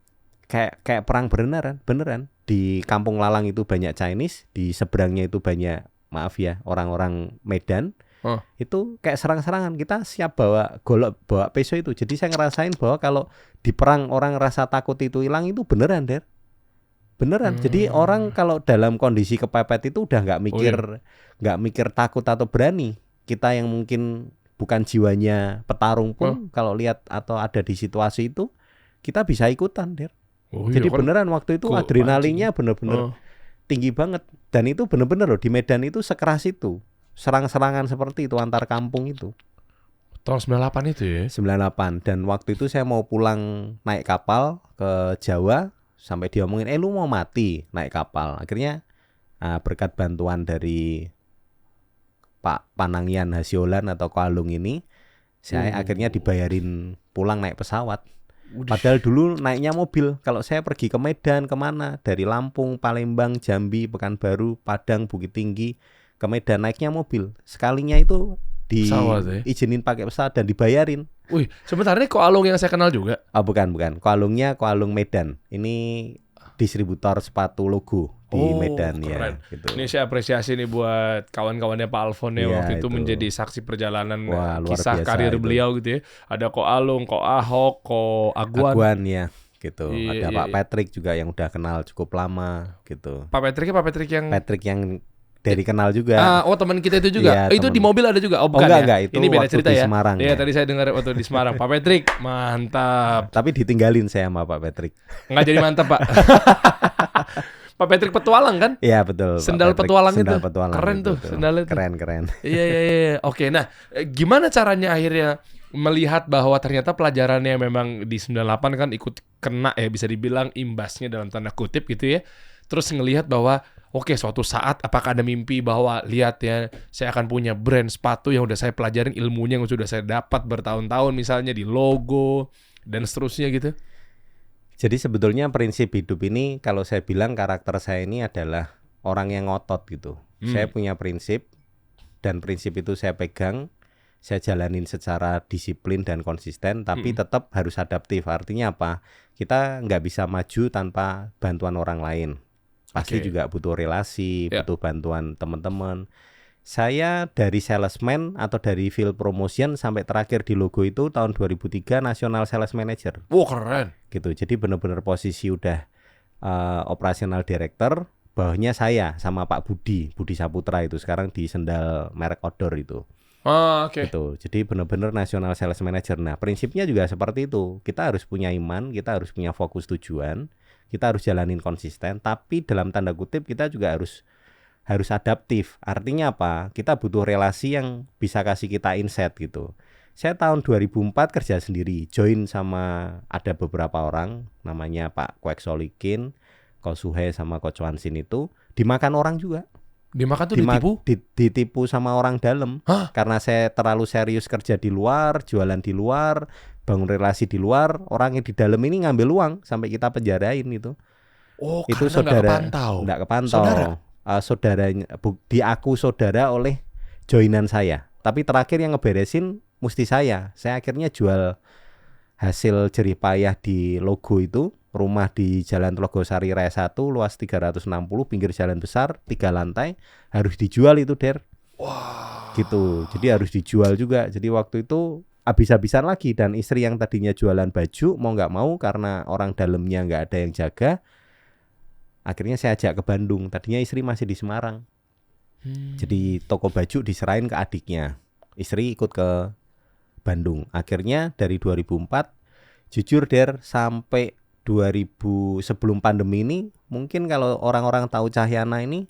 Kayak perang beneran. Di Kampung Lalang itu banyak Chinese, di seberangnya itu banyak maaf ya orang-orang Medan. Itu kayak serang-serangan, kita siap bawa golok, bawa pisau itu. Jadi saya ngerasain bahwa kalau di perang orang rasa takut itu hilang itu beneran Der. Beneran. Jadi orang kalau dalam kondisi kepepet itu udah nggak mikir takut atau berani. Kita yang mungkin bukan jiwanya petarung pun kalau lihat atau ada di situasi itu kita bisa ikutan Der. Jadi beneran waktu itu adrenalinnya bener-bener tinggi banget. Dan itu bener-bener loh di Medan itu sekeras itu. Serang-serangan seperti itu antar kampung itu. Tahun 98 itu ya? 98. Dan waktu itu saya mau pulang naik kapal ke Jawa. Sampai diomongin, lu mau mati naik kapal. Akhirnya berkat bantuan dari Pak Panangian Hasiolan atau Koalung ini, saya akhirnya dibayarin pulang naik pesawat. Padahal dulu naiknya mobil. Kalau saya pergi ke Medan kemana, dari Lampung, Palembang, Jambi, Pekanbaru, Padang, Bukit Tinggi, ke Medan naiknya mobil. Sekalinya itu diizinin pakai pesawat dan dibayarin. Wih, sebenarnya Koalung yang saya kenal juga. Bukan. Koalungnya Koalung Medan. Ini distributor sepatu logo di Medan keren. Ya. Gitu. Ini saya apresiasi nih buat kawan-kawannya Pak Alfon ya, waktu itu menjadi saksi perjalanan kisah karir beliau gitu ya. Ada Koalung, Koahok, Koaguan ya. Gitu. Ada Pak Patrick juga yang udah kenal cukup lama gitu. Pak Patrick yang dari kenal juga. Teman kita itu juga. Itu di mobil ada juga. Bukan enggak, itu ini beda cerita di ya. Semarang. Iya, tadi saya dengar waktu di Semarang. Pak Patrick, mantap. Tapi ditinggalin saya sama Pak Patrick. Enggak jadi mantap, Pak. Pak Patrick petualang kan? Iya, betul. Sendal petualang itu. Keren itu, tuh sendalnya tuh. Keren. Iya. Oke, nah, gimana caranya akhirnya melihat bahwa ternyata pelajarannya memang di 98 kan ikut kena ya, bisa dibilang imbasnya dalam tanda kutip gitu ya. Terus ngelihat bahwa oke, suatu saat apakah ada mimpi bahwa lihat ya, saya akan punya brand sepatu yang udah saya pelajarin ilmunya yang sudah saya dapat bertahun-tahun misalnya di logo dan seterusnya gitu. Jadi sebetulnya prinsip hidup ini kalau saya bilang karakter saya ini adalah orang yang ngotot gitu. Saya punya prinsip dan prinsip itu saya pegang, saya jalanin secara disiplin dan konsisten, tapi tetap harus adaptif. Artinya apa? Kita nggak bisa maju tanpa bantuan orang lain. Pasti juga butuh relasi, butuh bantuan teman-teman. Saya dari salesman atau dari field promotion sampai terakhir di logo itu tahun 2003 National Sales Manager. Keren. Gitu. Jadi benar-benar posisi udah operational director, bawahnya saya sama Pak Budi Saputra itu sekarang di sendal merek Outdoor itu. Gitu. Jadi benar-benar National Sales Manager. Nah, prinsipnya juga seperti itu. Kita harus punya iman, kita harus punya fokus tujuan. Kita harus jalanin konsisten, tapi dalam tanda kutip kita juga harus adaptif. Artinya apa? Kita butuh relasi yang bisa kasih kita insight gitu. Saya tahun 2004 kerja sendiri, join sama ada beberapa orang, namanya Pak Kwek Solikin, Ko Suhe sama Ko Chwansin itu dimakan orang juga. Dimakan tuh ditipu? Ditipu sama orang dalam. Karena saya terlalu serius kerja di luar, jualan di luar, bangun relasi di luar, orang yang di dalam ini ngambil uang sampai kita penjarain itu. Itu saudara nggak kepantau. Saudaranya diaku saudara oleh joinan saya. Tapi terakhir yang ngeberesin mesti saya. Saya akhirnya jual hasil jerih payah di logo itu, rumah di Jalan Telogosari Raya 1, luas 360, pinggir jalan besar, 3 lantai, harus dijual itu Der. Gitu. Jadi harus dijual juga. Jadi waktu itu habis-habisan lagi, dan istri yang tadinya jualan baju mau nggak mau karena orang dalamnya nggak ada yang jaga, akhirnya saya ajak ke Bandung. Tadinya istri masih di Semarang. Jadi toko baju diserahin ke adiknya. Istri ikut ke Bandung. Akhirnya dari 2004, jujur Der, sampai 2000 sebelum pandemi ini, mungkin kalau orang-orang tahu Cahyana ini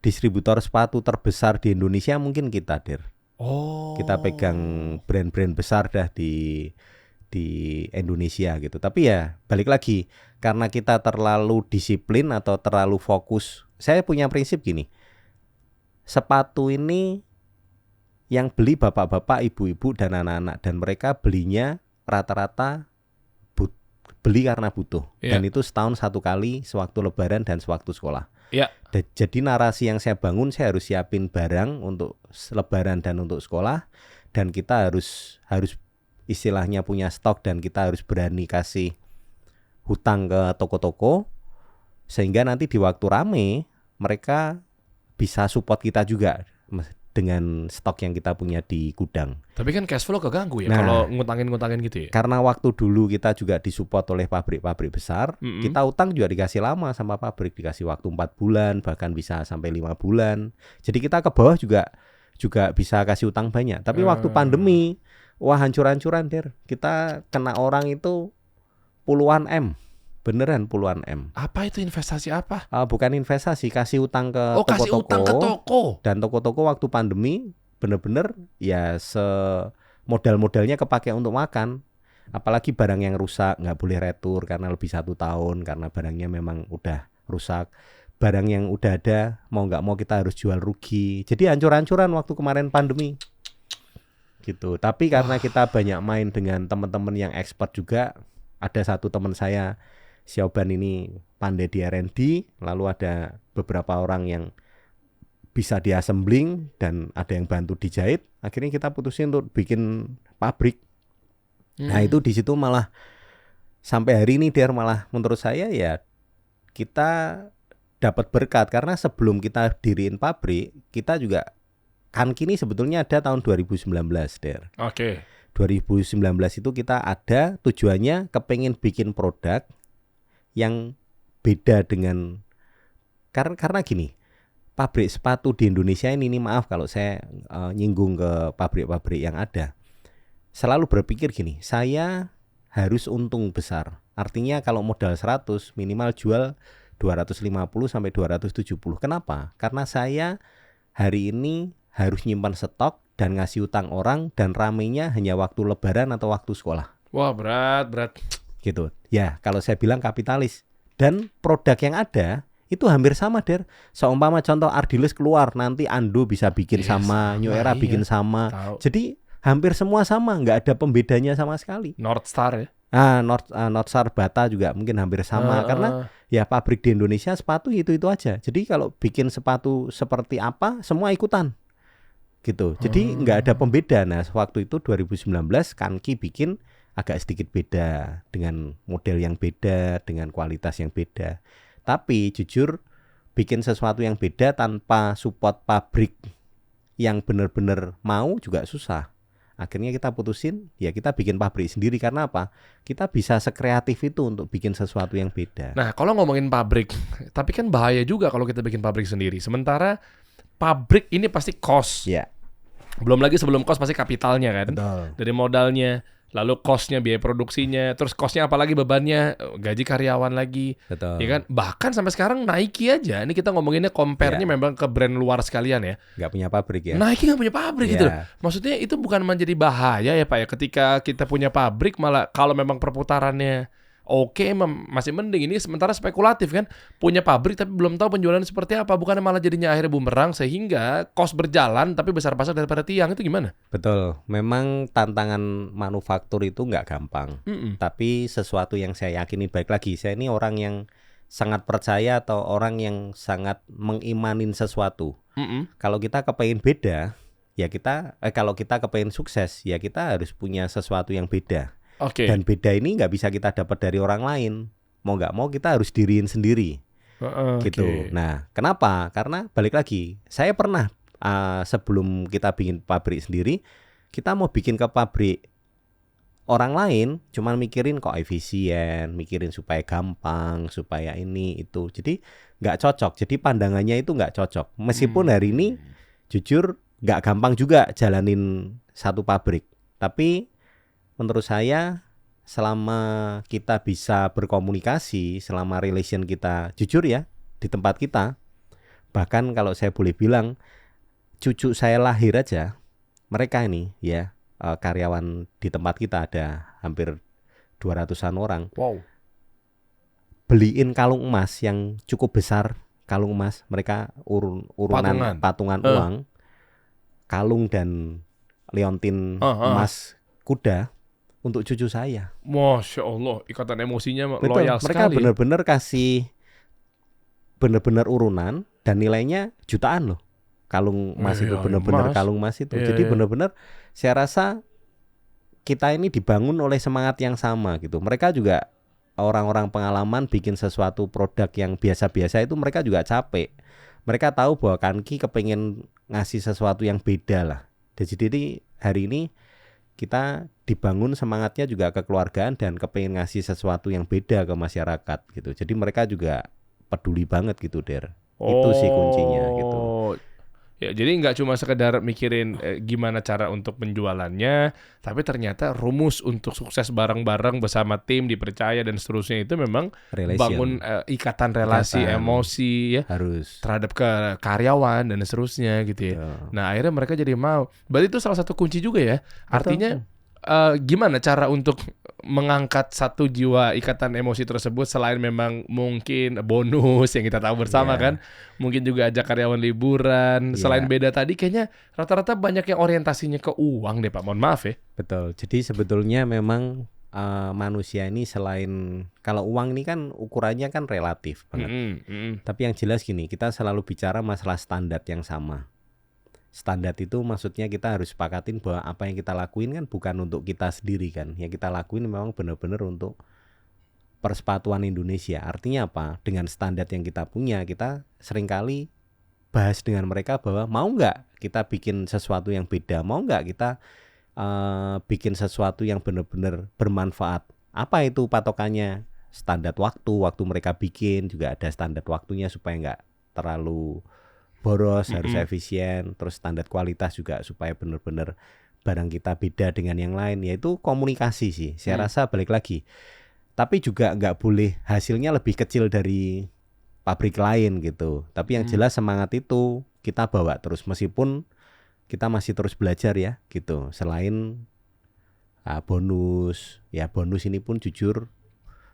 distributor sepatu terbesar di Indonesia mungkin kita Der. Oh. Kita pegang brand-brand besar dah di Indonesia gitu. Tapi ya balik lagi, karena kita terlalu disiplin atau terlalu fokus. Saya punya prinsip gini. Sepatu ini yang beli bapak-bapak, ibu-ibu dan anak-anak, dan mereka belinya rata-rata beli karena butuh. Yeah. Dan itu setahun satu kali, sewaktu lebaran dan sewaktu sekolah. Yeah. Jadi narasi yang saya bangun, saya harus siapin barang untuk lebaran dan untuk sekolah, dan kita harus istilahnya punya stok, dan kita harus berani kasih hutang ke toko-toko sehingga nanti di waktu rame mereka bisa support kita juga dengan stok yang kita punya di gudang. Tapi kan cash flow keganggu ya kalau ngutangin gitu ya. Karena waktu dulu kita juga disupport oleh pabrik-pabrik besar, kita utang juga dikasih lama sama pabrik, dikasih waktu 4 bulan, bahkan bisa sampai 5 bulan. Jadi kita ke bawah juga bisa kasih utang banyak. Tapi waktu pandemi, wah hancur-hancuran Der. Kita kena orang itu puluhan M. Beneran puluhan M. Apa itu investasi apa? Bukan investasi, kasih utang ke toko-toko. Kasih utang ke toko. Dan toko-toko waktu pandemi bener-bener ya modal-modalnya kepake untuk makan. Apalagi barang yang rusak nggak boleh retur karena lebih 1 tahun, karena barangnya memang udah rusak. Barang yang udah ada mau nggak mau kita harus jual rugi. Jadi hancur-hancuran waktu kemarin pandemi. Gitu. Tapi karena kita banyak main dengan teman-teman yang expert juga, ada satu teman saya, Sioban ini pandai di R&D, lalu ada beberapa orang yang bisa di assembling dan ada yang bantu dijahit. Akhirnya kita putusin untuk bikin pabrik. Nah itu di situ malah sampai hari ini Der, malah menurut saya ya kita dapat berkat, karena sebelum kita diriin pabrik, kita juga kan kini sebetulnya ada tahun 2019 Der. Oke. 2019 itu kita ada tujuannya kepengen bikin produk yang beda dengan karena gini, pabrik sepatu di Indonesia ini maaf kalau saya nyinggung ke pabrik-pabrik yang ada, selalu berpikir gini, saya harus untung besar. Artinya kalau modal 100 minimal jual 250 sampai 270. Kenapa? Karena saya hari ini harus nyimpan stok dan ngasih utang orang, dan ramenya hanya waktu lebaran atau waktu sekolah. Wah, berat. Gitu. Ya, kalau saya bilang kapitalis. Dan produk yang ada itu hampir sama Der. Seumpama contoh Ardiles keluar, nanti Ando bisa bikin sama, New Era bikin sama. Tahu. Jadi hampir semua sama, nggak ada pembedanya sama sekali. Northstar ya. Northstar Bata juga mungkin hampir sama, karena ya pabrik di Indonesia sepatu itu aja. Jadi kalau bikin sepatu seperti apa, semua ikutan. Gitu. Jadi nggak ada pembeda. Nah, waktu itu 2019 Kanki bikin agak sedikit beda, dengan model yang beda, dengan kualitas yang beda. Tapi jujur bikin sesuatu yang beda tanpa support pabrik yang benar-benar mau juga susah. Akhirnya kita putusin, ya kita bikin pabrik sendiri. Karena apa? Kita bisa sekreatif itu untuk bikin sesuatu yang beda. Nah, kalau ngomongin pabrik, tapi kan bahaya juga kalau kita bikin pabrik sendiri. Sementara pabrik ini pasti cost. Ya. Belum lagi sebelum cost pasti kapitalnya kan. Betul. Dari modalnya, lalu costnya, biaya produksinya, terus costnya apalagi bebannya, gaji karyawan lagi. Betul. Ya kan? Bahkan sampai sekarang Nike aja, ini kita ngomonginnya compare-nya memang ke brand luar sekalian ya. Nggak punya pabrik ya. Nike nggak punya pabrik gitu loh. Maksudnya itu bukan menjadi bahaya ya Pak ya, ketika kita punya pabrik, malah kalau memang perputarannya oke, masih mending. Ini sementara spekulatif kan, punya pabrik tapi belum tahu penjualannya seperti apa, bukannya malah jadinya akhirnya bumerang sehingga cost berjalan tapi besar pasak daripada tiang. Itu gimana? Betul, memang tantangan manufaktur itu nggak gampang. Tapi sesuatu yang saya yakini, baik lagi, saya ini orang yang sangat percaya atau orang yang sangat mengimanin sesuatu. Kalau kita kepengen beda, ya kita kalau kita kepengen sukses, ya kita harus punya sesuatu yang beda. Dan beda ini nggak bisa kita dapat dari orang lain. Mau nggak mau kita harus diriin sendiri. Gitu. Nah, kenapa? Karena balik lagi, saya pernah sebelum kita bikin pabrik sendiri, kita mau bikin ke pabrik orang lain cuman mikirin kok efisien, mikirin supaya gampang, supaya ini itu. Jadi nggak cocok. Jadi pandangannya itu nggak cocok. Meskipun hari ini jujur nggak gampang juga jalanin satu pabrik. Tapi menurut saya selama kita bisa berkomunikasi, selama relation kita jujur ya di tempat kita, bahkan kalau saya boleh bilang cucu saya lahir aja, mereka ini ya karyawan di tempat kita ada hampir 200-an orang. Wow. Beliin kalung emas yang cukup besar, kalung emas, mereka urunan patungan uang, kalung dan liontin emas kuda untuk cucu saya. Masya Allah, ikatan emosinya Betul, loyal mereka sekali. benar-benar kasih benar-benar urunan dan nilainya jutaan loh. Kalung emas itu benar-benar kalung emas itu. Jadi benar-benar saya rasa kita ini dibangun oleh semangat yang sama gitu. Mereka juga orang-orang pengalaman bikin sesuatu produk yang biasa-biasa itu mereka juga capek. Mereka tahu bahwa Kanki kepengen ngasih sesuatu yang beda lah. Jadi hari ini kita dibangun semangatnya juga kekeluargaan dan kepengen ngasih sesuatu yang beda ke masyarakat gitu. Jadi mereka juga peduli banget gitu, Der. Itu sih kuncinya gitu. Ya, jadi nggak cuma sekedar mikirin gimana cara untuk penjualannya, tapi ternyata rumus untuk sukses bareng-bareng bersama tim, dipercaya dan seterusnya itu memang bangun ikatan relasi, emosi ya harus terhadap karyawan dan seterusnya gitu ya. Nah akhirnya mereka jadi mau. Berarti itu salah satu kunci juga ya. Artinya gimana cara untuk mengangkat satu jiwa ikatan emosi tersebut selain memang mungkin bonus yang kita tahu bersama kan, mungkin juga ajak karyawan liburan. Selain beda tadi kayaknya rata-rata banyak yang orientasinya ke uang deh Pak, mohon maaf ya. Betul, jadi sebetulnya memang manusia ini selain kalau uang ini kan ukurannya kan relatif banget. Tapi yang jelas gini, kita selalu bicara masalah standar yang sama. Standar itu maksudnya kita harus sepakatin bahwa apa yang kita lakuin kan bukan untuk kita sendiri kan. Yang kita lakuin memang benar-benar untuk persepatuan Indonesia. Artinya apa? Dengan standar yang kita punya, kita seringkali bahas dengan mereka bahwa mau nggak kita bikin sesuatu yang beda, mau nggak kita bikin sesuatu yang benar-benar bermanfaat. Apa itu patokannya? Standar waktu mereka bikin juga ada standar waktunya supaya nggak terlalu boros, harus efisien. Terus standar kualitas juga supaya benar-benar barang kita beda dengan yang lain. Yaitu komunikasi sih. Saya rasa balik lagi. Tapi juga nggak boleh hasilnya lebih kecil dari pabrik lain gitu. Tapi yang jelas semangat itu kita bawa terus meskipun kita masih terus belajar ya gitu. Selain bonus, ya bonus ini pun jujur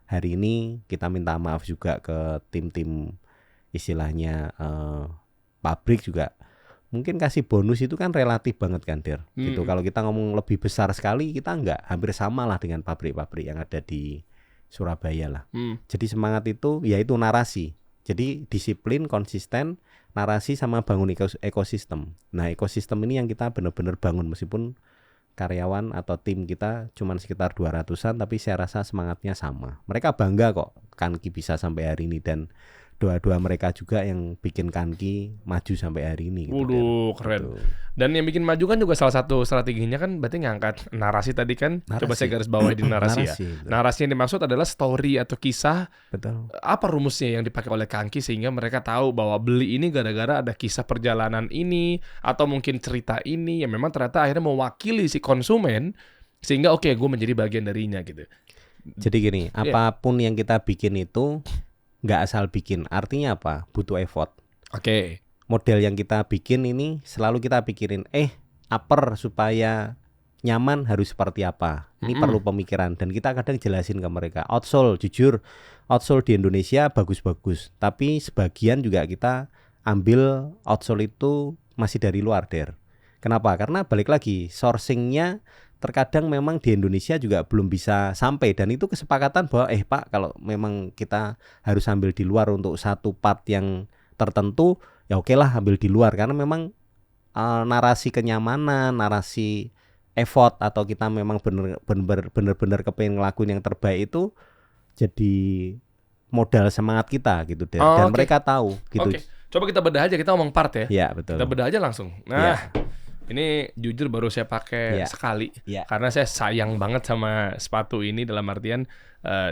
hari ini kita minta maaf juga ke tim-tim istilahnya pabrik juga. Mungkin kasih bonus itu kan relatif banget kan Der. Gitu. Kalau kita ngomong lebih besar sekali kita enggak, hampir sama lah dengan pabrik-pabrik yang ada di Surabaya lah. Jadi semangat itu yaitu narasi. Jadi disiplin, konsisten, narasi sama bangun ekosistem. Nah ekosistem ini yang kita benar-benar bangun meskipun karyawan atau tim kita cuma sekitar 200-an tapi saya rasa semangatnya sama. Mereka bangga kok Kanki bisa sampai hari ini dan doa-doa mereka juga yang bikin Kanki maju sampai hari ini. Waduh, keren. Gitu. Dan yang bikin maju kan juga salah satu strateginya kan berarti ngangkat narasi tadi kan. Narasi. Coba saya garis bawahi di narasi ya. Narasi yang dimaksud adalah story atau kisah. Betul. Apa rumusnya yang dipakai oleh Kanki sehingga mereka tahu bahwa beli ini gara-gara ada kisah perjalanan ini atau mungkin cerita ini yang memang ternyata akhirnya mewakili si konsumen sehingga oke, gue menjadi bagian darinya gitu. Jadi gini, apapun yang kita bikin itu nggak asal bikin, artinya apa? Butuh effort. Oke. Model yang kita bikin ini selalu kita pikirin, upper supaya nyaman harus seperti apa. Ini perlu pemikiran dan kita kadang jelasin ke mereka. Outsole, jujur, outsole di Indonesia bagus-bagus, tapi sebagian juga kita ambil outsole itu masih dari luar Der. Kenapa? Karena balik lagi sourcingnya terkadang memang di Indonesia juga belum bisa sampai dan itu kesepakatan bahwa Pak kalau memang kita harus ambil di luar untuk satu part yang tertentu ya oke lah ambil di luar karena memang narasi kenyamanan, narasi effort atau kita memang benar-benar kepengen ngelakuin yang terbaik itu jadi modal semangat kita gitu dan mereka tahu gitu. Coba kita bedah aja, kita ngomong part ya. Iya betul. Kita bedah aja langsung. Nah Ini jujur baru saya pakai Iya. sekali. Iya. Karena saya sayang banget sama sepatu ini dalam artian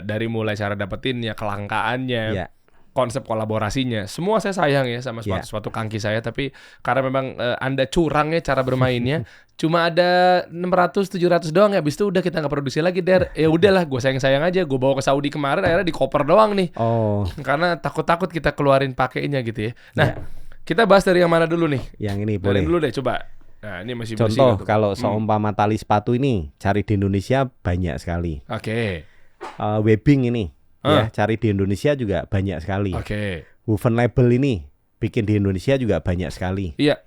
dari mulai cara dapetinnya, kelangkaannya, Iya. konsep kolaborasinya. Semua saya sayang ya sama Iya. sepatu kangki saya, tapi karena memang Anda curang ya cara bermainnya. Cuma ada 600-700 doang ya. Habis itu udah kita nggak produksi lagi, Der. Ya udahlah, gue sayang-sayang aja. Gue bawa ke Saudi kemarin akhirnya di koper doang nih. Oh, Karena takut-takut kita keluarin pakainya gitu ya. Nah, kita bahas dari yang mana dulu nih? yang ini Dari boleh. dulu deh coba. Nah, ini masih Contoh bersih, kalau seumpama tali sepatu ini cari di Indonesia banyak sekali. Oke. Webbing ini ya cari di Indonesia juga banyak sekali. Oke. Woven label ini bikin di Indonesia juga banyak sekali. Iya.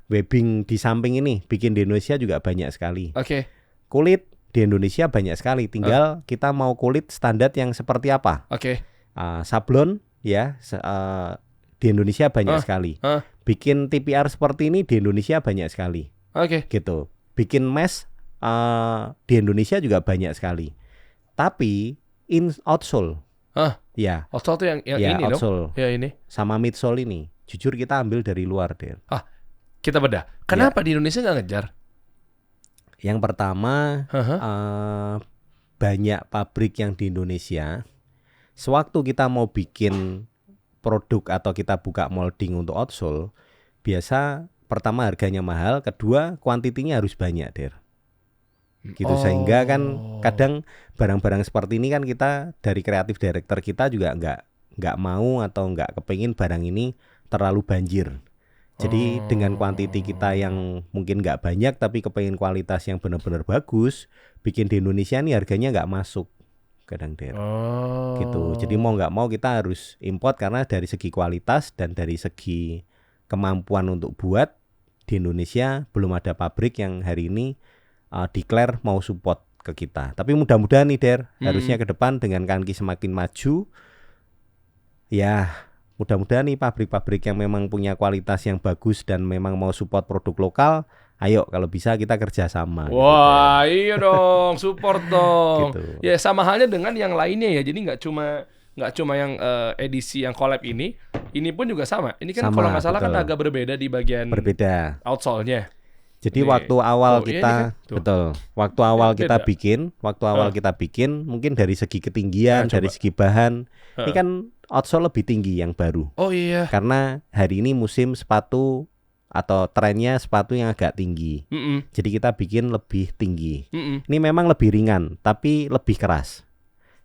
Webbing di samping ini bikin di Indonesia juga banyak sekali. Oke. Kulit di Indonesia banyak sekali. Tinggal kita mau kulit standar yang seperti apa. Oke. Sablon ya di Indonesia banyak sekali. Bikin TPR seperti ini di Indonesia banyak sekali. Oke. Gitu. Bikin mesh di Indonesia juga banyak sekali. Tapi outsole. Ya. Outsole tuh yang Ya, ini outsole. dong. Ya ini. Sama midsole ini. Jujur kita ambil dari luar, Der. Kita bedah. Kenapa di Indonesia nggak ngejar? Yang pertama banyak pabrik yang di Indonesia. Sewaktu kita mau bikin produk atau kita buka molding untuk outsole, biasa pertama harganya mahal, kedua kuantitinya harus banyak, Der. Gitu sehingga kan kadang barang-barang seperti ini kan kita dari kreatif director kita juga nggak mau atau nggak kepengin barang ini terlalu banjir. Jadi dengan kuantiti kita yang mungkin nggak banyak tapi kepengin kualitas yang benar-benar bagus, bikin di Indonesia nih harganya nggak masuk kadang, Der. Gitu. Jadi mau nggak mau kita harus import karena dari segi kualitas dan dari segi kemampuan untuk buat di Indonesia belum ada pabrik yang hari ini declare mau support ke kita. Tapi mudah-mudahan nih, Der, harusnya ke depan dengan Kanki semakin maju, ya mudah-mudahan nih pabrik-pabrik yang memang punya kualitas yang bagus dan memang mau support produk lokal, ayo kalau bisa kita kerjasama. Wah, gitu, iya dong, support dong. Gitu. Ya sama halnya dengan yang lainnya ya. Jadi nggak cuma yang edisi yang collab ini pun juga sama. Ini kan Sama, kalau nggak salah betul. kan agak berbeda di bagian Berbeda. outsole-nya. Jadi Nih. waktu awal Tuh, iya kita ini kan. Tuh. betul. Waktu awal Ya, kita beda. bikin, mungkin dari segi ketinggian, Nah, dari coba. segi bahan, ini kan outsole lebih tinggi yang baru. Oh iya. Karena hari ini musim sepatu atau trennya sepatu yang agak tinggi. Jadi kita bikin lebih tinggi. Ini memang lebih ringan, tapi lebih keras.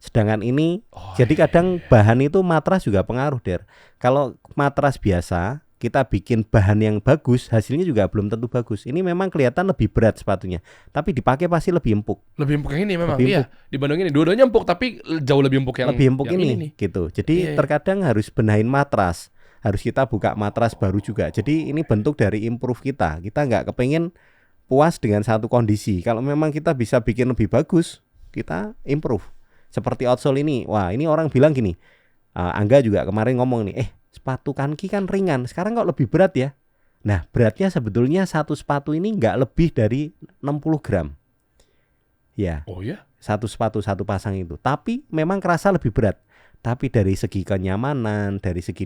Sedangkan ini, jadi kadang bahan itu matras juga pengaruh, Der. Kalau matras biasa, kita bikin bahan yang bagus, hasilnya juga belum tentu bagus. Ini memang kelihatan lebih berat sepatunya, tapi dipakai pasti lebih empuk. Lebih empuk yang ini memang. Lebih Iya, dibanding ini. Dua-duanya empuk tapi jauh lebih empuk yang Lebih empuk yang ini nih. gitu. Jadi Iya. terkadang harus benahin matras. Harus kita buka matras baru juga. Jadi ini bentuk dari improve kita. Kita nggak kepengen puas dengan satu kondisi. Kalau memang kita bisa bikin lebih bagus, kita improve. Seperti outsole ini. Wah, ini orang bilang gini. Angga juga kemarin ngomong nih, sepatu Kanki kan ringan, sekarang kok lebih berat ya? Nah, beratnya sebetulnya satu sepatu ini nggak lebih dari 60 gram. Ya, Oh ya? satu sepatu, satu pasang itu. Tapi memang kerasa lebih berat. Tapi dari segi kenyamanan, dari segi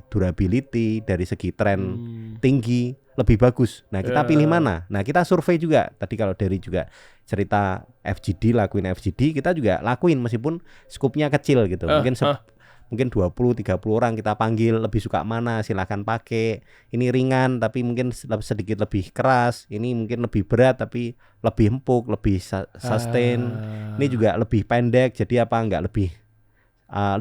durability, dari segi tren tinggi, lebih bagus. Nah, kita pilih mana? Nah, kita survei juga. Tadi kalau dari juga cerita FGD, lakuin FGD, kita juga lakuin meskipun skupnya kecil gitu. Mungkin 20-30 orang kita panggil, lebih suka mana, silakan pakai. Ini ringan tapi mungkin sedikit lebih keras. Ini mungkin lebih berat tapi lebih empuk, lebih sustain. Ini juga lebih pendek, jadi apa enggak lebih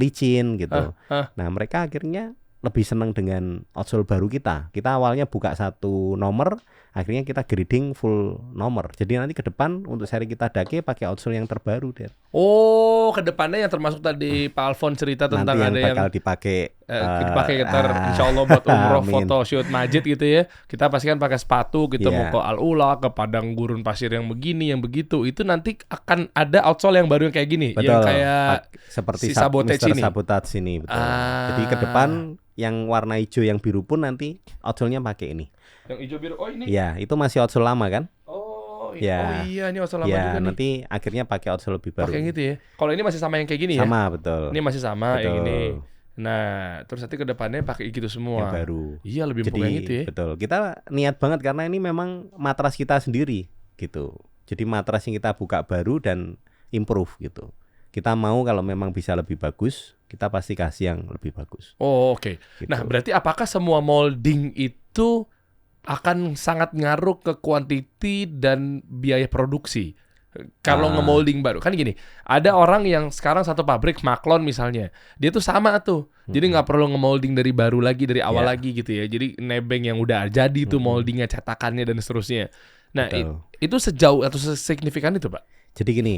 licin gitu. Nah, mereka akhirnya lebih senang dengan outsole baru kita. Kita awalnya buka satu nomor, akhirnya kita grading full nomor. Jadi nanti ke depan untuk seri kita Dake pakai outsole yang terbaru, Der. Oh, ke depannya yang termasuk tadi Pak Alfon cerita tentang Nanti yang ada bakal yang dipakai dipakai ntar insya Allah buat umroh, amin. foto shoot majid gitu ya. Kita pastikan pakai sepatu gitu, Iya. mau ke Al-Ula, ke padang gurun pasir yang begini, yang begitu. Itu nanti akan ada outsole yang baru yang kayak gini, Betul. yang kayak seperti si Sabotage Mr. ini. Sabotage ini, betul. Jadi ke depan yang warna hijau yang biru pun nanti outsole-nya pakai ini. yang hijau biru. Oh ini. Ya, itu masih outsole lama kan? Oh, Ya. oh iya, ini outsole lama Ya, juga nih. nanti akhirnya pakai outsole lebih baru. Pakai yang gitu ya. Kalau ini masih sama yang kayak gini ya? Sama, betul. Ini masih sama yang Betul. ini. Nah, terus nanti ke depannya pakai gitu yang semua. baru. Iya, lebih Jadi empuk yang itu ya. betul, kita niat banget karena ini memang matras kita sendiri gitu. Jadi matras yang kita buka baru dan improve gitu. Kita mau kalau memang bisa lebih bagus, kita pasti kasih yang lebih bagus. Oh, oke. Gitu. Nah, berarti apakah semua molding itu akan sangat ngaruh ke kuantiti dan biaya produksi? Kalau nge-molding baru kan gini, ada orang yang sekarang satu pabrik Maklon misalnya, dia tuh sama tuh, jadi nggak perlu nge-molding dari baru lagi, dari awal lagi gitu ya. Jadi nebeng yang udah jadi tuh moldingnya, cetakannya dan seterusnya. Nah itu sejauh atau sesignifikan itu Pak? Jadi gini,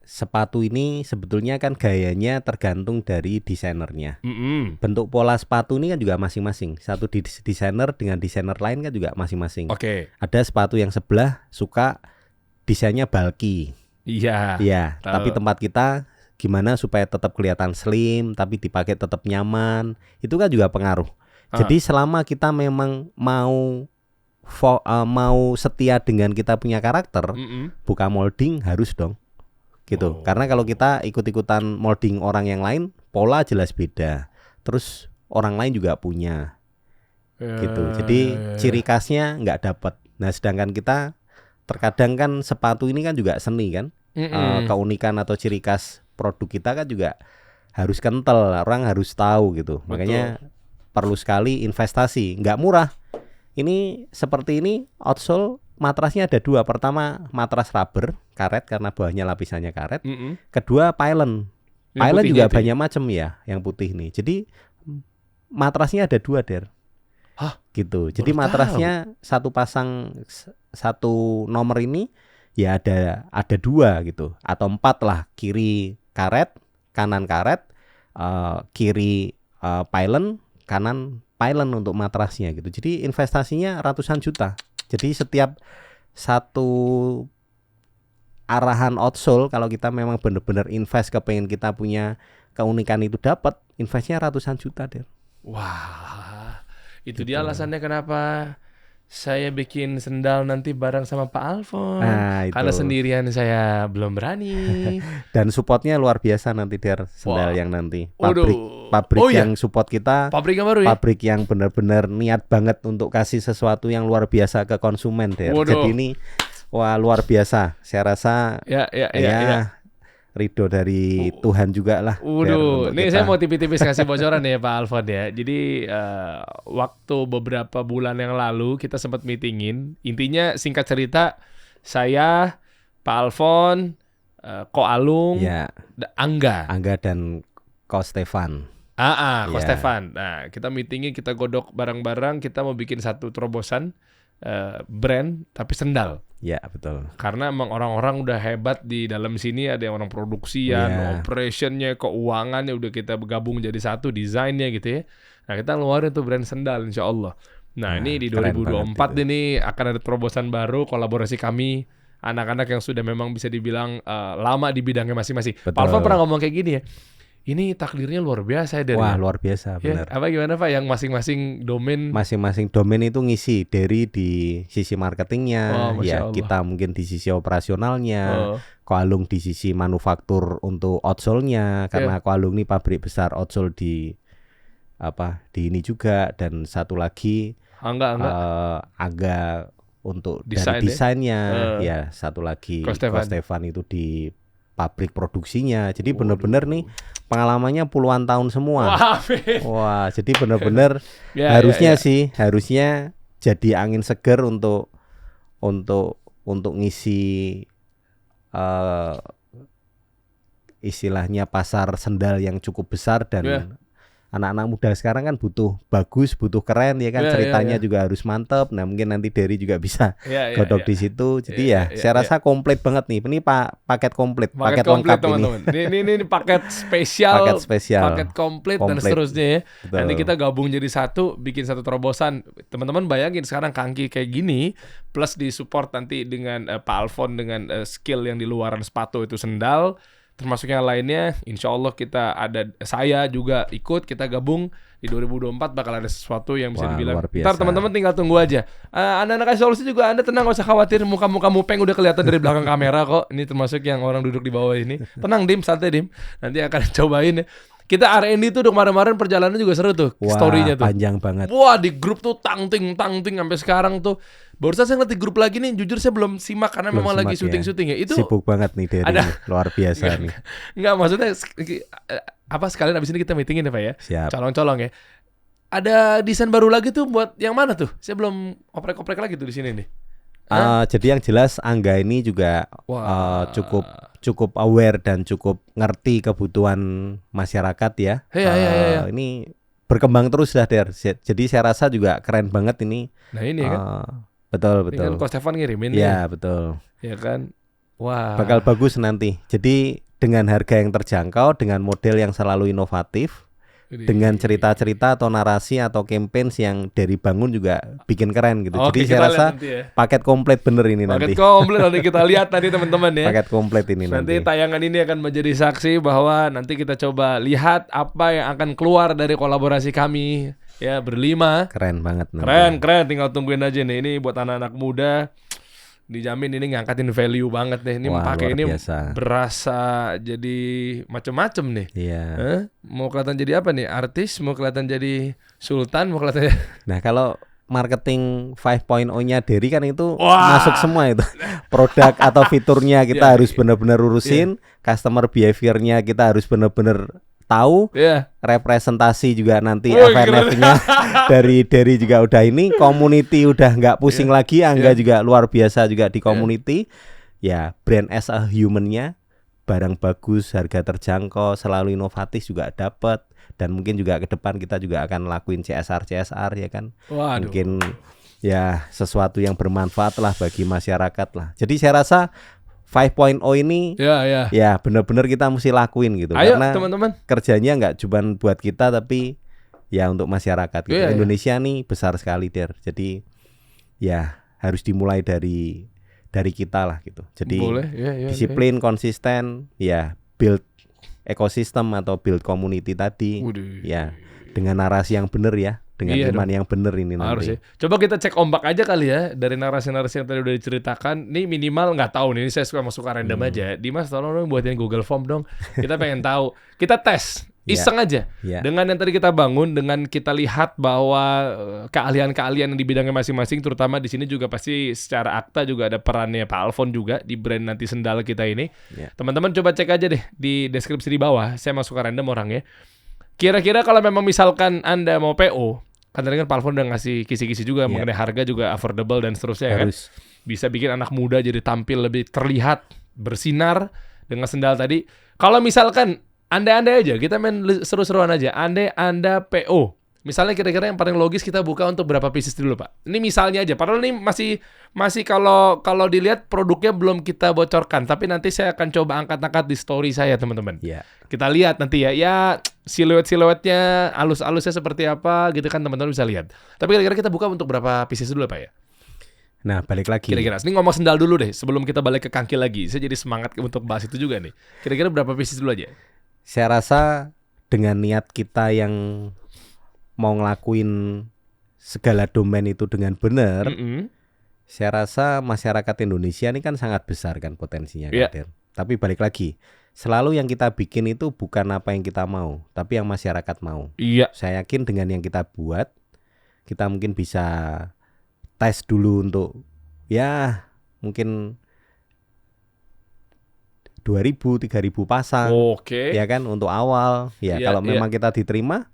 sepatu ini sebetulnya kan gayanya tergantung dari desainernya. Bentuk pola sepatu ini kan juga masing-masing. Satu desainer dengan desainer lain kan juga masing-masing. Oke. Ada sepatu yang sebelah suka desainnya bulky. Iya. Iya, tahu. tapi tempat kita gimana supaya tetap kelihatan slim tapi dipakai tetap nyaman. Itu kan juga pengaruh. Jadi selama kita memang mau setia dengan kita punya karakter, buka molding harus dong. Gitu. Karena kalau kita ikut-ikutan molding orang yang lain, pola jelas beda. Terus orang lain juga punya. Gitu. Jadi ciri khasnya nggak dapat. Nah, sedangkan kita terkadang kan sepatu ini kan juga seni kan. Keunikan atau ciri khas produk kita kan juga harus kental, orang harus tahu gitu. Betul. Makanya perlu sekali investasi, nggak murah. Ini seperti ini outsole matrasnya ada dua. Pertama matras rubber karet karena bawahnya lapisannya karet. Kedua pylon. Pylon juga banyak macam ya, yang putih nih. Jadi matrasnya ada dua Der. Hah? Gitu. Jadi matrasnya satu pasang satu nomor ini ya ada dua gitu atau empat lah, kiri karet, kanan karet, kiri pylon, kanan pylon untuk matrasnya gitu. Jadi investasinya ratusan juta. Jadi setiap satu arahan outsole kalau kita memang benar-benar invest kepengen kita punya keunikan itu dapat, investnya ratusan juta Der. Wah, itu Gitu. dia alasannya kenapa saya bikin sendal nanti bareng sama Pak Alfon. Nah, itu. Karena sendirian saya belum berani. Dan supportnya luar biasa nanti Der, sendal yang nanti. Pabrik Oh, yang support kita. Pabrik yang baru ya? Pabrik yang benar-benar niat banget untuk kasih sesuatu yang luar biasa ke konsumen Der. Jadi ini wah luar biasa. Saya rasa ya. Ridho dari Tuhan juga lah. Nih saya mau tipis-tipis kasih bocoran ya Pak Alfon ya. Jadi waktu beberapa bulan yang lalu kita sempat meetingin. Intinya singkat cerita, saya, Pak Alfon, Ko Alung, Angga dan Ko Stefan. Ko Stefan. Nah kita meetingin, kita godok bareng-bareng. Kita mau bikin satu terobosan brand tapi sendal. Ya betul. Karena emang orang-orang udah hebat di dalam sini, ada yang orang produksian, operationnya, keuangannya udah kita gabung jadi satu, desainnya gitu ya. Nah kita ngeluarin tuh brand sendal insya Allah. Nah ini di 2024 ini akan ada terobosan baru, kolaborasi kami anak-anak yang sudah memang bisa dibilang lama di bidangnya masing-masing. Pak Alfon pernah ngomong kayak gini ya. Ini takdirnya luar biasa ya. Wah luar biasa benar. Apa gimana Pak, yang masing-masing domain? Masing-masing domain itu ngisi. Dari di sisi marketingnya, ya kita mungkin di sisi operasionalnya, Ko Alung di sisi manufaktur untuk outsole-nya, karena Ko Alung ini pabrik besar outsole di ini juga, dan satu lagi Angga untuk dari desainnya, ya satu lagi Ko Stefan itu di pabrik produksinya. Jadi benar-benar nih pengalamannya puluhan tahun semua. Wah, jadi benar-benar harusnya jadi angin segar untuk ngisi istilahnya pasar sendal yang cukup besar. Dan anak-anak muda sekarang kan butuh bagus, butuh keren ya kan, ceritanya juga harus mantep. Nah mungkin nanti Derry juga bisa godok di situ. Jadi saya rasa komplit banget nih. Ini paket komplit, paket lengkap teman-teman. Ini paket spesial, paket komplit dan seterusnya ya. Betul. Nanti kita gabung jadi satu, bikin satu terobosan. Teman-teman bayangin sekarang kangki kayak gini, plus disupport nanti dengan Pak Alfon dengan skill yang di luaran sepatu itu sendal. Termasuk yang lainnya, insya Allah saya juga ikut, kita gabung di 2024 bakal ada sesuatu yang bisa dibilang. Ntar teman-teman tinggal tunggu aja. Anak-anak kasih solusi juga, Anda tenang, gak usah khawatir, muka-muka mupeng udah kelihatan dari belakang kamera kok. Ini termasuk yang orang duduk di bawah ini. Tenang Dim, santai Dim. Nanti akan cobain ya. Kita R&D tuh kemarin-kemarin perjalanan juga seru tuh. Wah, Story-nya tuh. panjang banget. Wah, di grup tuh tang-ting sampai sekarang tuh. Barusan saya ngeliat di grup lagi nih, jujur saya belum simak karena Belum memang lagi simak ya. syuting-syuting ya. Itu Sibuk banget nih dari ada- luar biasa nih. Enggak, maksudnya apa sekalian abis ini kita meetingin ya Pak ya. Siap. Colong-colong ya. Ada desain baru lagi tuh buat yang mana tuh? Saya belum oprek-oprek lagi tuh di sini nih. Jadi yang jelas Angga ini juga Wah. cukup aware dan cukup ngerti kebutuhan masyarakat ya. Iya. Ini berkembang terus dah Der. Jadi saya rasa juga keren banget ini. Nah ini kan. Betul Ini kan Ko Stefan ngirimin Ya betul. ya kan. Wah. Bakal bagus nanti. Jadi dengan harga yang terjangkau, dengan model yang selalu inovatif, dengan cerita-cerita atau narasi atau campaigns yang dari bangun juga bikin keren gitu. Oke, Jadi saya kita rasa lihat nanti ya. paket komplit bener ini Paket nanti. komplit nanti kita lihat tadi teman-teman ya. Paket komplit ini Nanti nanti. tayangan ini akan menjadi saksi bahwa nanti kita coba lihat apa yang akan keluar dari kolaborasi kami ya berlima. Keren banget nanti. Keren, tinggal tungguin aja nih. Ini buat anak-anak muda dijamin ini ngangkatin value banget nih. Ini Wah, pakai luar ini biasa. berasa jadi macem-macem nih. Iya. Mau kelihatan jadi apa nih? Artis, mau kelihatan jadi sultan, mau kelihatan Nah, kalau marketing 5.0-nya Derry kan itu Wah. masuk semua itu. Produk atau fiturnya kita Iya, harus benar-benar urusin, customer behavior-nya kita harus benar-benar tahu, ya. representasi juga nanti Wih, FNF-nya dari Derry juga udah ini, community udah nggak pusing lagi, Angga juga luar biasa juga di community. Ya, brand as a human-nya, barang bagus, harga terjangkau, selalu inovatif juga dapat. Dan mungkin juga ke depan kita juga akan lakuin CSR ya kan. Waduh. Mungkin ya sesuatu yang bermanfaat lah bagi masyarakat lah. Jadi saya rasa 5.0 ini Ya. ya benar-benar kita mesti lakuin gitu. Ayo Karena teman-teman. kerjanya nggak cuma buat kita tapi ya untuk masyarakat gitu. Iya. Indonesia nih besar sekali Der. Jadi ya harus dimulai dari kita lah gitu. Jadi Boleh, ya. disiplin, konsisten, ya build ekosistem atau build community tadi. Waduh. Ya dengan narasi yang benar ya, dengan Iya iman yang benar ini Harus nanti. ya. Coba kita cek ombak aja kali ya dari narasi-narasi yang tadi udah diceritakan. Nih minimal nggak tahu nih, ini saya suka random aja. Dimas tolong dong buatin Google Form dong. Kita pengen tahu. Kita tes, iseng aja. Ya. Dengan yang tadi kita bangun, dengan kita lihat bahwa keahlian-keahlian yang di bidangnya masing-masing, terutama di sini juga pasti secara akta juga ada perannya Pak Alfon juga di brand nanti sendal kita ini. Ya. Teman-teman coba cek aja deh di deskripsi di bawah. Saya masuk ke random orangnya. Kira-kira kalau memang misalkan Anda mau PO, kan tadi kan Pak Alfon udah ngasih kisi-kisi juga mengenai harga juga affordable dan seterusnya kan. Harus. Bisa bikin anak muda jadi tampil lebih terlihat, bersinar dengan sendal tadi. Kalau misalkan andai-andai aja, kita main seru-seruan aja. Andai Anda PO, misalnya kira-kira yang paling logis kita buka untuk berapa pieces dulu Pak? Ini misalnya aja, padahal ini masih kalau dilihat produknya belum kita bocorkan, tapi nanti saya akan coba angkat-angkat di story saya teman-teman. Ya. Kita lihat nanti ya siluet-siluetnya, alus-alusnya seperti apa gitu kan teman-teman bisa lihat. Tapi kira-kira kita buka untuk berapa pieces dulu Pak ya? Nah, balik lagi. Kira-kira, ini ngomong sendal dulu deh sebelum kita balik ke kangki lagi. Saya jadi semangat untuk bahas itu juga nih. Kira-kira berapa pieces dulu aja? Saya rasa dengan niat kita yang mau ngelakuin segala domain itu dengan benar, saya rasa masyarakat Indonesia ini kan sangat besar kan potensinya Iya. kan, Der. Tapi balik lagi, selalu yang kita bikin itu bukan apa yang kita mau, tapi yang masyarakat mau. Iya. Saya yakin dengan yang kita buat, kita mungkin bisa tes dulu untuk ya mungkin 2.000, 3.000 pasang. Oke. Ya kan untuk awal ya Iya, kalau iya. memang kita diterima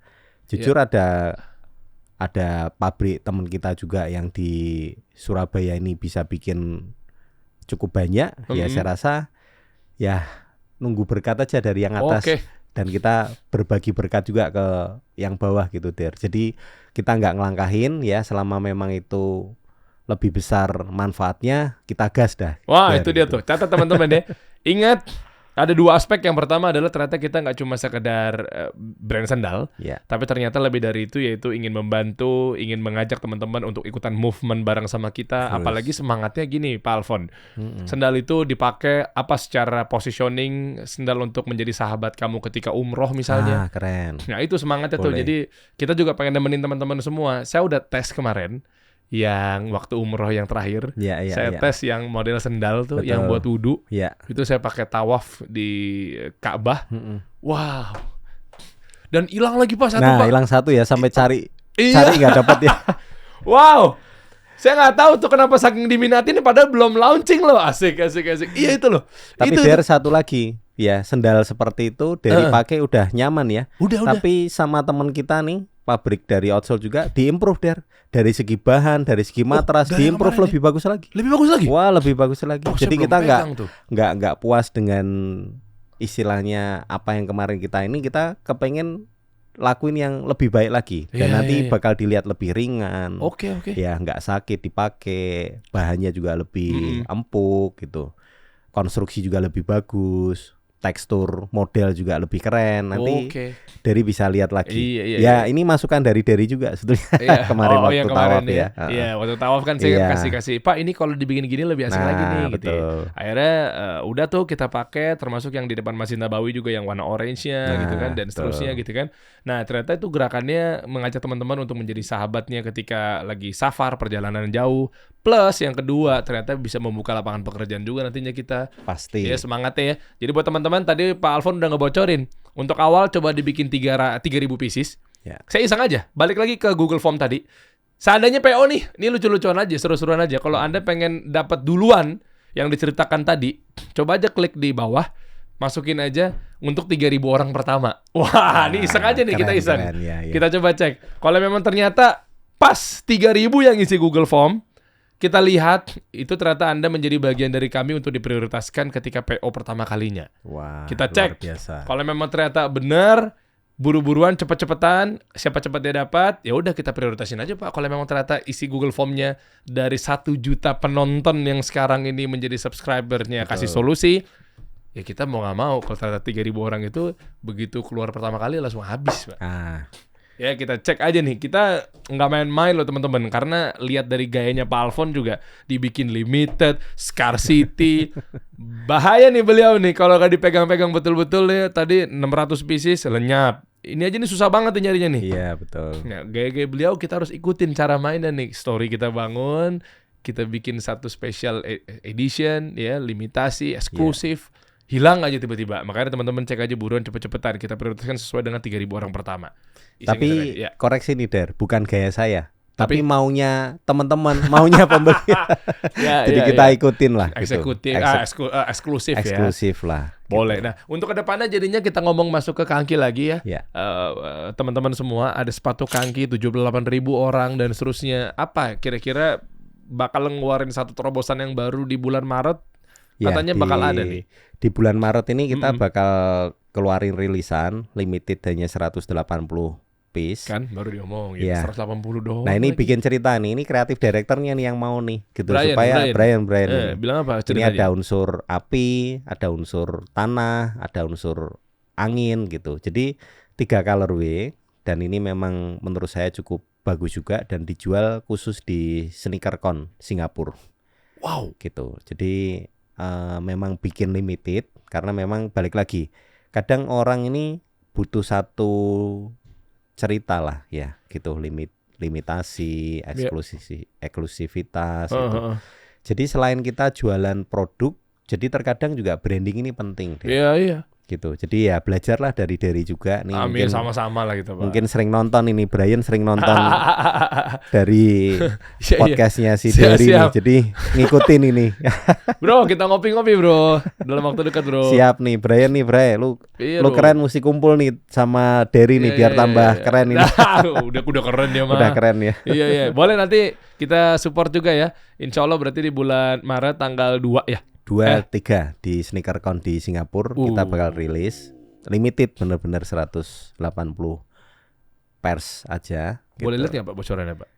jujur ada pabrik teman kita juga yang di Surabaya ini bisa bikin cukup banyak ya saya rasa ya nunggu berkat aja dari yang atas Oke. dan kita berbagi berkat juga ke yang bawah gitu Der. Jadi kita nggak ngelangkahin ya selama memang itu lebih besar manfaatnya kita gas dah. Wah, Der, itu dia gitu. tuh. Catat teman-teman deh. Ingat, ada dua aspek. Yang pertama adalah ternyata kita nggak cuma sekedar brand sandal, Ya. tapi ternyata lebih dari itu, yaitu ingin membantu, ingin mengajak teman-teman untuk ikutan movement bareng sama kita. Terus. Apalagi semangatnya gini, Pak Alfon. Sendal itu dipakai apa secara positioning, sendal untuk menjadi sahabat kamu ketika umroh misalnya. Keren. Nah itu semangatnya tuh. Boleh. Jadi kita juga pengen nemenin teman-teman semua. Saya udah tes kemarin yang waktu umroh yang terakhir. Ya, Saya tes yang model sendal tuh, Betul. yang buat wudhu. Ya. Itu saya pakai tawaf di Ka'bah. Mm-mm. Wow. Dan hilang lagi Pak satu Nah, Pak. hilang satu ya sampai cari Iya. nggak dapat ya. Wow. Saya nggak tahu tuh kenapa saking diminatin padahal belum launching loh. Asik. Iya itu loh. Tapi Itu. Der satu lagi, ya sendal seperti itu dari pakai udah nyaman ya. Udah. Tapi sama teman kita nih, pabrik dari outsole juga diimprove Der. Dari segi bahan, dari segi matras dari yang diimprove kemarin lebih bagus lagi. Lebih bagus lagi. Wah, lebih bagus lagi. Oh, saya Jadi belum kita pegang tuh. nggak puas dengan istilahnya apa yang kemarin kita ini, kita kepengen lakuin yang lebih baik lagi dan Iya, nanti iya. bakal dilihat lebih ringan. Oke. Ya nggak sakit dipakai, bahannya juga lebih empuk gitu, konstruksi juga lebih bagus, tekstur model juga lebih keren. Nanti Oke. Derry bisa lihat lagi. Iya. Ya ini masukan dari Derry juga sebetulnya. Iya. Kemarin waktu yang tawaf kemarin ya. Iya, waktu tawaf kan saya Iya. kasih Pak ini kalau dibikin gini lebih asik lagi nih gitu. Ya. betul. Akhirnya udah tuh kita pakai termasuk yang di depan Masjid Nabawi juga yang warna orange-nya gitu kan dan seterusnya gitu kan. Nah, ternyata itu gerakannya mengajak teman-teman untuk menjadi sahabatnya ketika lagi safar perjalanan jauh. Plus yang kedua ternyata bisa membuka lapangan pekerjaan juga nantinya kita. Pasti. Ya semangatnya ya. Jadi buat teman-teman tadi Pak Alfon udah ngebocorin. Untuk awal coba dibikin 3.000 pieces. Ya. Saya iseng aja. Balik lagi ke Google Form tadi. Seandainya PO nih, ini lucu-lucuan aja, seru-seruan aja. Kalau Anda pengen dapat duluan yang diceritakan tadi, coba aja klik di bawah, masukin aja untuk 3.000 orang pertama. Wah, ini iseng aja nih, kita iseng. Keren, ya. Kita coba cek. Kalau memang ternyata pas 3.000 yang isi Google Form, kita lihat itu ternyata Anda menjadi bagian dari kami untuk diprioritaskan ketika PO pertama kalinya. Wah, Kita luar cek. biasa. Kalau memang ternyata benar, buru-buruan, cepet-cepetan, siapa cepat dia dapat, ya udah kita prioritasin aja Pak. Kalau memang ternyata isi Google Form-nya dari 1 juta penonton yang sekarang ini menjadi subscribernya kasih solusi, ya kita mau nggak mau. Kalau ternyata 3.000 orang itu begitu keluar pertama kali langsung habis Pak. Ya kita cek aja nih, kita nggak main-main loh teman-teman. Karena lihat dari gayanya Pak Alfon juga dibikin limited, scarcity. Bahaya nih beliau nih kalau nggak dipegang-pegang betul-betul ya. Tadi 600 pieces lenyap. Ini aja nih susah banget nih nyarinya nih. Iya, betul. Nah, gaya-gaya beliau kita harus ikutin cara mainnya nih. Story kita bangun, kita bikin satu special edition ya, limitasi, eksklusif. Hilang aja tiba-tiba. Makanya teman-teman cek aja buruan cepet-cepetan. Kita prioritaskan sesuai dengan 3.000 orang pertama. Tapi ya. koreksi nih Der, bukan gaya saya. Tapi maunya teman-teman, maunya pembeli. Jadi kita ikutin lah. Eksekutif, eksklusif ya. Eksklusif lah. Boleh. Nah, untuk kedepannya jadinya kita ngomong masuk ke kangki lagi ya. Ya. Teman-teman semua ada sepatu kangki 78.000 orang dan seterusnya. Apa kira-kira bakal ngeluarin satu terobosan yang baru di bulan Maret? Katanya bakal ada nih. Di bulan Maret ini kita bakal keluarin rilisan limited hanya 180 piece. Kan baru diomong ya, 180 doang. Nah, ini lagi. bikin cerita nih. Ini kreatif directornya nih yang mau nih gitu Brian, supaya Brian bilang apa ini ceritanya? ada unsur api, ada unsur tanah, ada unsur angin gitu. Jadi 3 colorway dan ini memang menurut saya cukup bagus juga dan dijual khusus di SneakerCon Singapura. Wow. Gitu. Jadi memang bikin limited karena memang balik lagi kadang orang ini butuh satu cerita lah ya gitu, limitasi, eksklusivitas gitu. Jadi selain kita jualan produk, jadi terkadang juga branding ini penting deh. Iya. Gitu. Jadi ya belajarlah dari juga nih. Amin, Mungkin sama-sama lah gitu Pak. Mungkin sering nonton ini, Brian sering nonton dari Iya. podcastnya si Derry nih. Jadi ngikutin ini. Bro, kita ngopi-ngopi bro dalam waktu dekat bro. Siap nih Brian nih Bray, lu keren mesti kumpul nih sama Derry nih biar tambah keren ini. udah keren dia mah. Udah keren ya. Iya. Boleh nanti kita support juga ya. Insya Allah berarti di bulan Maret tanggal 2 ya. 2-3 di SneakerCon di Singapura kita bakal rilis limited bener-bener 180 pairs aja. Boleh gitu. lihat nggak Pak bocorannya Pak?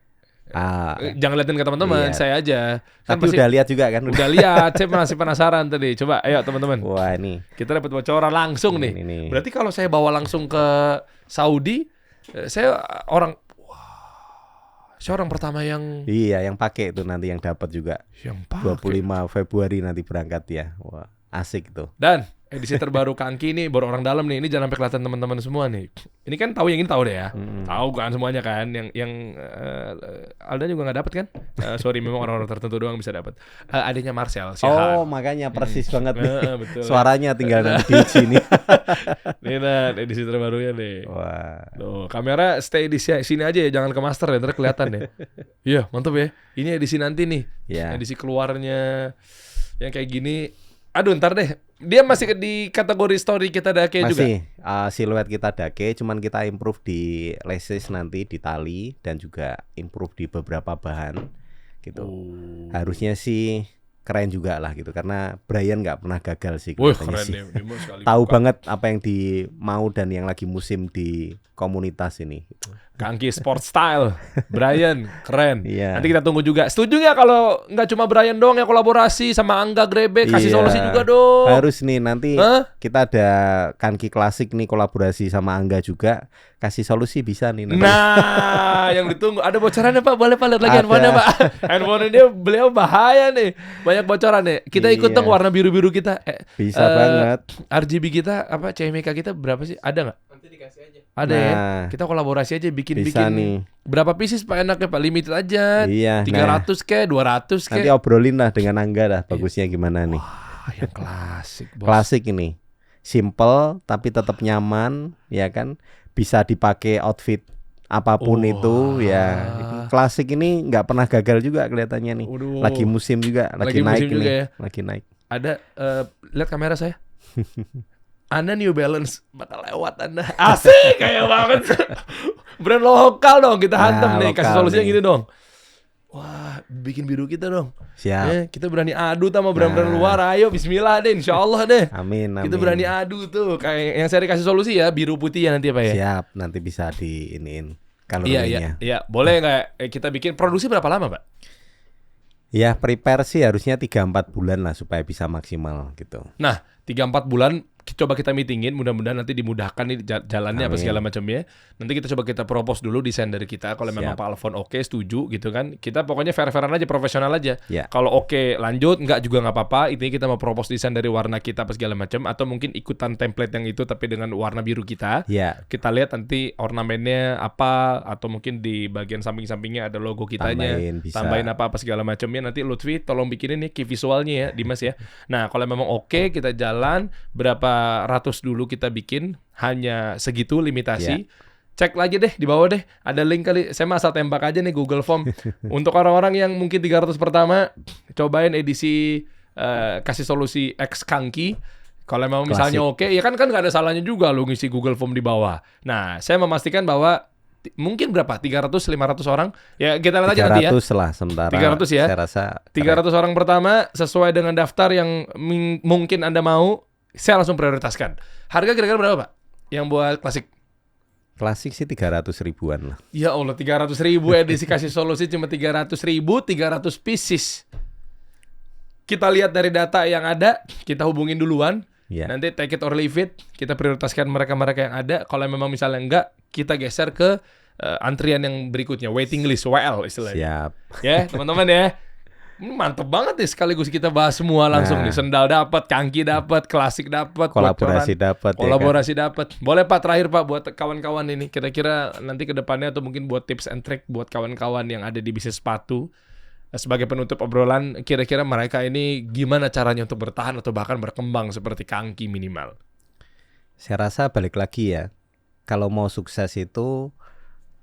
Jangan liatin ke teman-teman, Iya. saya aja. Kan Tapi udah lihat juga kan? Udah lihat, saya masih penasaran tadi. Coba, ayo teman-teman. Wah ini. Kita dapat bocoran langsung nih. Ini. Berarti kalau saya bawa langsung ke Saudi, saya orang pertama yang Iya, yang pakai itu nanti yang dapat juga. yang pakai. 25 Februari nanti berangkat ya. Wah, asik tuh. Dan Edisi terbaru Kangki ini baru orang dalam nih. Ini jangan sampai kelihatan teman-teman semua nih. Ini kan tahu, yang ini tahu deh ya. Tahu kan semuanya kan. Yang Alda juga nggak dapat kan? Sorry, memang orang-orang tertentu doang bisa dapat. Adanya Marcel Siahaan. Oh, makanya persis banget nih. Betul. Suaranya tinggal nanti di sini. Nih Nat, edisi terbarunya nih. Wah. Tuh, kamera stay di sini aja ya, jangan ke master ya, ntar kelihatan deh. Iya, mantap ya. Ini edisi nanti nih. Ya. Edisi keluarnya yang kayak gini. Aduh, ntar deh. Dia masih di kategori story kita dake juga. Masih siluet kita dake, cuman kita improve di laces nanti di tali dan juga improve di beberapa bahan gitu. Harusnya sih keren juga lah gitu, karena Brian nggak pernah gagal sih. Wih, katanya keren sih. deh. Tahu banget apa yang dimau dan yang lagi musim di komunitas ini. Kangki Sport Style, Brian, keren. Iya. Nanti kita tunggu juga. Setuju nggak kalau nggak cuma Brian doang yang kolaborasi sama Angga Grebe, kasih Iya. solusi juga dong. Harus nih nanti kita ada Kanki Klasik nih kolaborasi sama Angga juga, kasih solusi bisa nih nanti. Nah, yang ditunggu. Ada bocorannya Pak? Boleh Pak lihat lagi Ada. handphonenya Pak. Handphone dia beliau bahaya nih. Banyak bocoran nih. Kita ikut Iya. dong warna biru-biru kita. Bisa banget. RGB kita apa CMYK kita berapa sih? Ada nggak? Nanti dikasih aja. Ada Nah, ya. Kita kolaborasi aja Bisa bikin-bikin. nih. Berapa pieces Pak enaknya Pak? Limited aja. Iya. 300 ke, 200 ke. Nanti obrolin lah dengan Angga lah bagusnya gimana nih. Wah, yang klasik, Bos. Klasik ini. Simple tapi tetap nyaman, ya kan? Bisa dipakai outfit apapun itu ya. Klasik ini nggak pernah gagal juga kelihatannya nih. Waduh. Lagi musim juga, lagi Lagi naik musim juga ini. ya. Lagi naik. Ada lihat kamera saya. Anda New Balance bakal lewat Anda. Asik kayak banget. Brand lokal dong kita hantam nih. Kasih lokal solusinya nih. gini dong. Wah, bikin biru kita dong. Siap. Kita berani adu sama brand-brand luar. Ayo bismillah deh, insyaallah deh. Amin, amin. Kita berani adu tuh. Kayak yang saya kasih solusi ya, biru putih ya nanti Pak ya. Siap, nanti bisa diiniin Iya, kalorinya. iya. Boleh nggak kita bikin produksi berapa lama, Pak? Ya, prepare sih harusnya 3-4 bulan lah supaya bisa maksimal gitu. Nah, 3-4 bulan coba kita meetingin, mudah-mudahan nanti dimudahkan nih jalannya apa Amin. segala macamnya. Nanti kita coba kita propose dulu desain dari kita. Kalau memang Pak Alfon oke, setuju gitu kan. Kita pokoknya fair-fairan aja, profesional aja. Ya. Kalau oke lanjut, enggak juga nggak apa-apa. Intinya kita mau propose desain dari warna kita apa segala macam, atau mungkin ikutan template yang itu tapi dengan warna biru kita. Ya, Kita lihat nanti ornamennya apa, atau mungkin di bagian samping-sampingnya ada logo kitanya. Tambahin, bisa. Apa segala macamnya. Nanti Lutfi tolong bikinin nih key visualnya ya, Dimas ya. Nah, kalau memang oke, kita jalan berapa ratus dulu kita bikin, hanya segitu limitasi. Cek lagi deh di bawah deh, ada link kali. Saya mah asal tembak aja nih Google Form. Untuk orang-orang yang mungkin 300 pertama, cobain edisi kasih solusi X Kangki. Kalau memang misalnya oke, ya kan nggak ada salahnya juga lu ngisi Google Form di bawah. Nah, saya memastikan bahwa mungkin berapa? 300-500 orang. Ya kita lihat aja nanti ya. 300 lah sementara. 300 ya. Saya rasa 300 orang pertama sesuai dengan daftar yang mungkin Anda mau, saya langsung prioritaskan. Harga kira-kira berapa, Pak? Yang buat klasik? klasik sih 300 ribuan lah. Ya Allah, 300.000 edisi kasih solusi cuma 300.000, 300 pieces. Kita lihat dari data yang ada, kita hubungin duluan. Ya. Nanti take it or leave it. Kita prioritaskan mereka-mereka yang ada. Kalau memang misalnya enggak, kita geser ke antrian yang berikutnya, waiting list, WL istilahnya. Siap. Ya, teman-teman ya. Mantep banget nih, sekaligus kita bahas semua langsung nih. Sendal dapat, Kangki dapat, klasik dapat, Kolaborasi dapat. kolaborasi dapat. Boleh Pak, terakhir Pak buat kawan-kawan ini. Kira-kira nanti ke depannya atau mungkin buat tips and trick buat kawan-kawan yang ada di bisnis sepatu. Sebagai penutup obrolan, kira-kira mereka ini gimana caranya untuk bertahan atau bahkan berkembang seperti Kangki minimal? Saya rasa balik lagi ya. Kalau mau sukses itu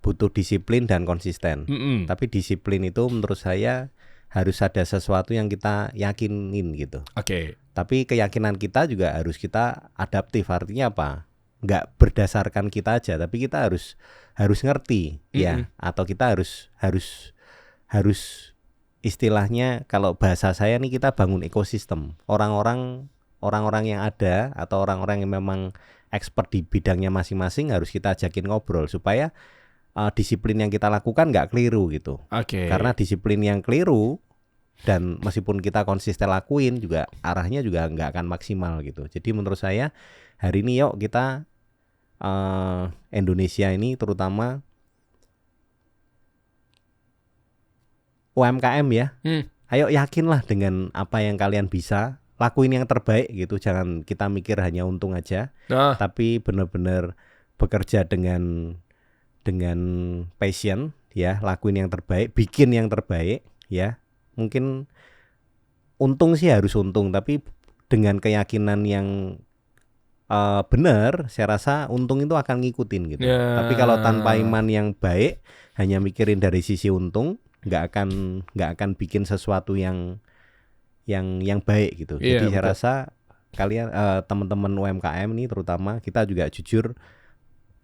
butuh disiplin dan konsisten. Tapi disiplin itu menurut saya harus ada sesuatu yang kita yakinin gitu. Oke. Tapi keyakinan kita juga harus kita adaptif. Artinya apa? Nggak berdasarkan kita aja, tapi kita harus ngerti ya. Atau kita harus istilahnya, kalau bahasa saya nih, kita bangun ekosistem. Orang-orang yang ada atau orang-orang yang memang expert di bidangnya masing-masing harus kita ajakin ngobrol supaya disiplin yang kita lakukan nggak keliru gitu. Karena disiplin yang keliru dan meskipun kita konsisten lakuin juga arahnya juga nggak akan maksimal gitu. Jadi menurut saya hari ini yuk kita Indonesia ini terutama UMKM ya. Ayo yakinlah dengan apa yang kalian bisa, lakuin yang terbaik gitu. Jangan kita mikir hanya untung aja, Nah, tapi benar-benar bekerja dengan passion ya, lakuin yang terbaik, bikin yang terbaik ya. Mungkin untung sih harus untung, tapi dengan keyakinan yang benar, saya rasa untung itu akan ngikutin gitu. ya. Tapi kalau tanpa iman yang baik, hanya mikirin dari sisi untung, nggak akan bikin sesuatu yang baik gitu. Iya, Jadi saya betul. rasa kalian teman-teman UMKM ini terutama, kita juga jujur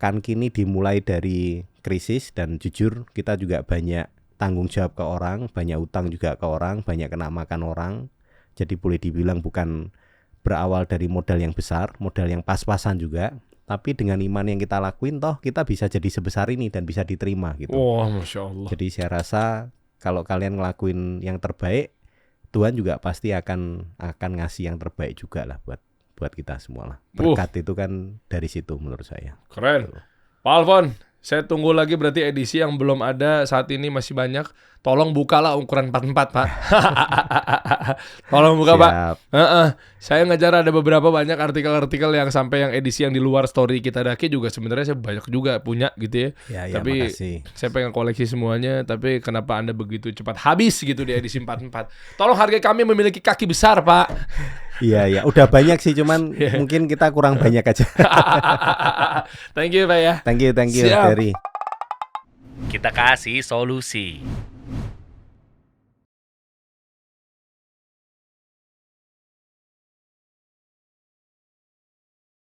kan kini dimulai dari krisis, dan jujur kita juga banyak tanggung jawab ke orang, banyak utang juga ke orang, banyak kena makan orang. Jadi boleh dibilang bukan berawal dari modal yang besar, modal yang pas-pasan juga, tapi dengan iman yang kita lakuin toh kita bisa jadi sebesar ini dan bisa diterima gitu. Wah, Masya Allah. Jadi saya rasa kalau kalian ngelakuin yang terbaik, Tuhan juga pasti akan ngasih yang terbaik juga lah buat kita semua lah. Berkat itu kan dari situ menurut saya. Keren. Gitu. Pak Alfon, saya tunggu lagi berarti edisi yang belum ada saat ini masih banyak. Tolong bukalah ukuran 44, Pak. Tolong buka, Pak. Siap. Saya ngejar ada beberapa banyak artikel-artikel yang sampai yang edisi yang di luar story kita daki juga sebenarnya saya banyak juga punya gitu ya. Ya, Tapi makasih. saya pengen koleksi semuanya, tapi kenapa Anda begitu cepat habis gitu di edisi 44? Tolong hargai kami memiliki kaki besar, Pak. Iya, udah banyak sih, cuman mungkin kita kurang banyak aja. Thank you, Pak ya. Thank you Siap. Terry. Kita kasih solusi.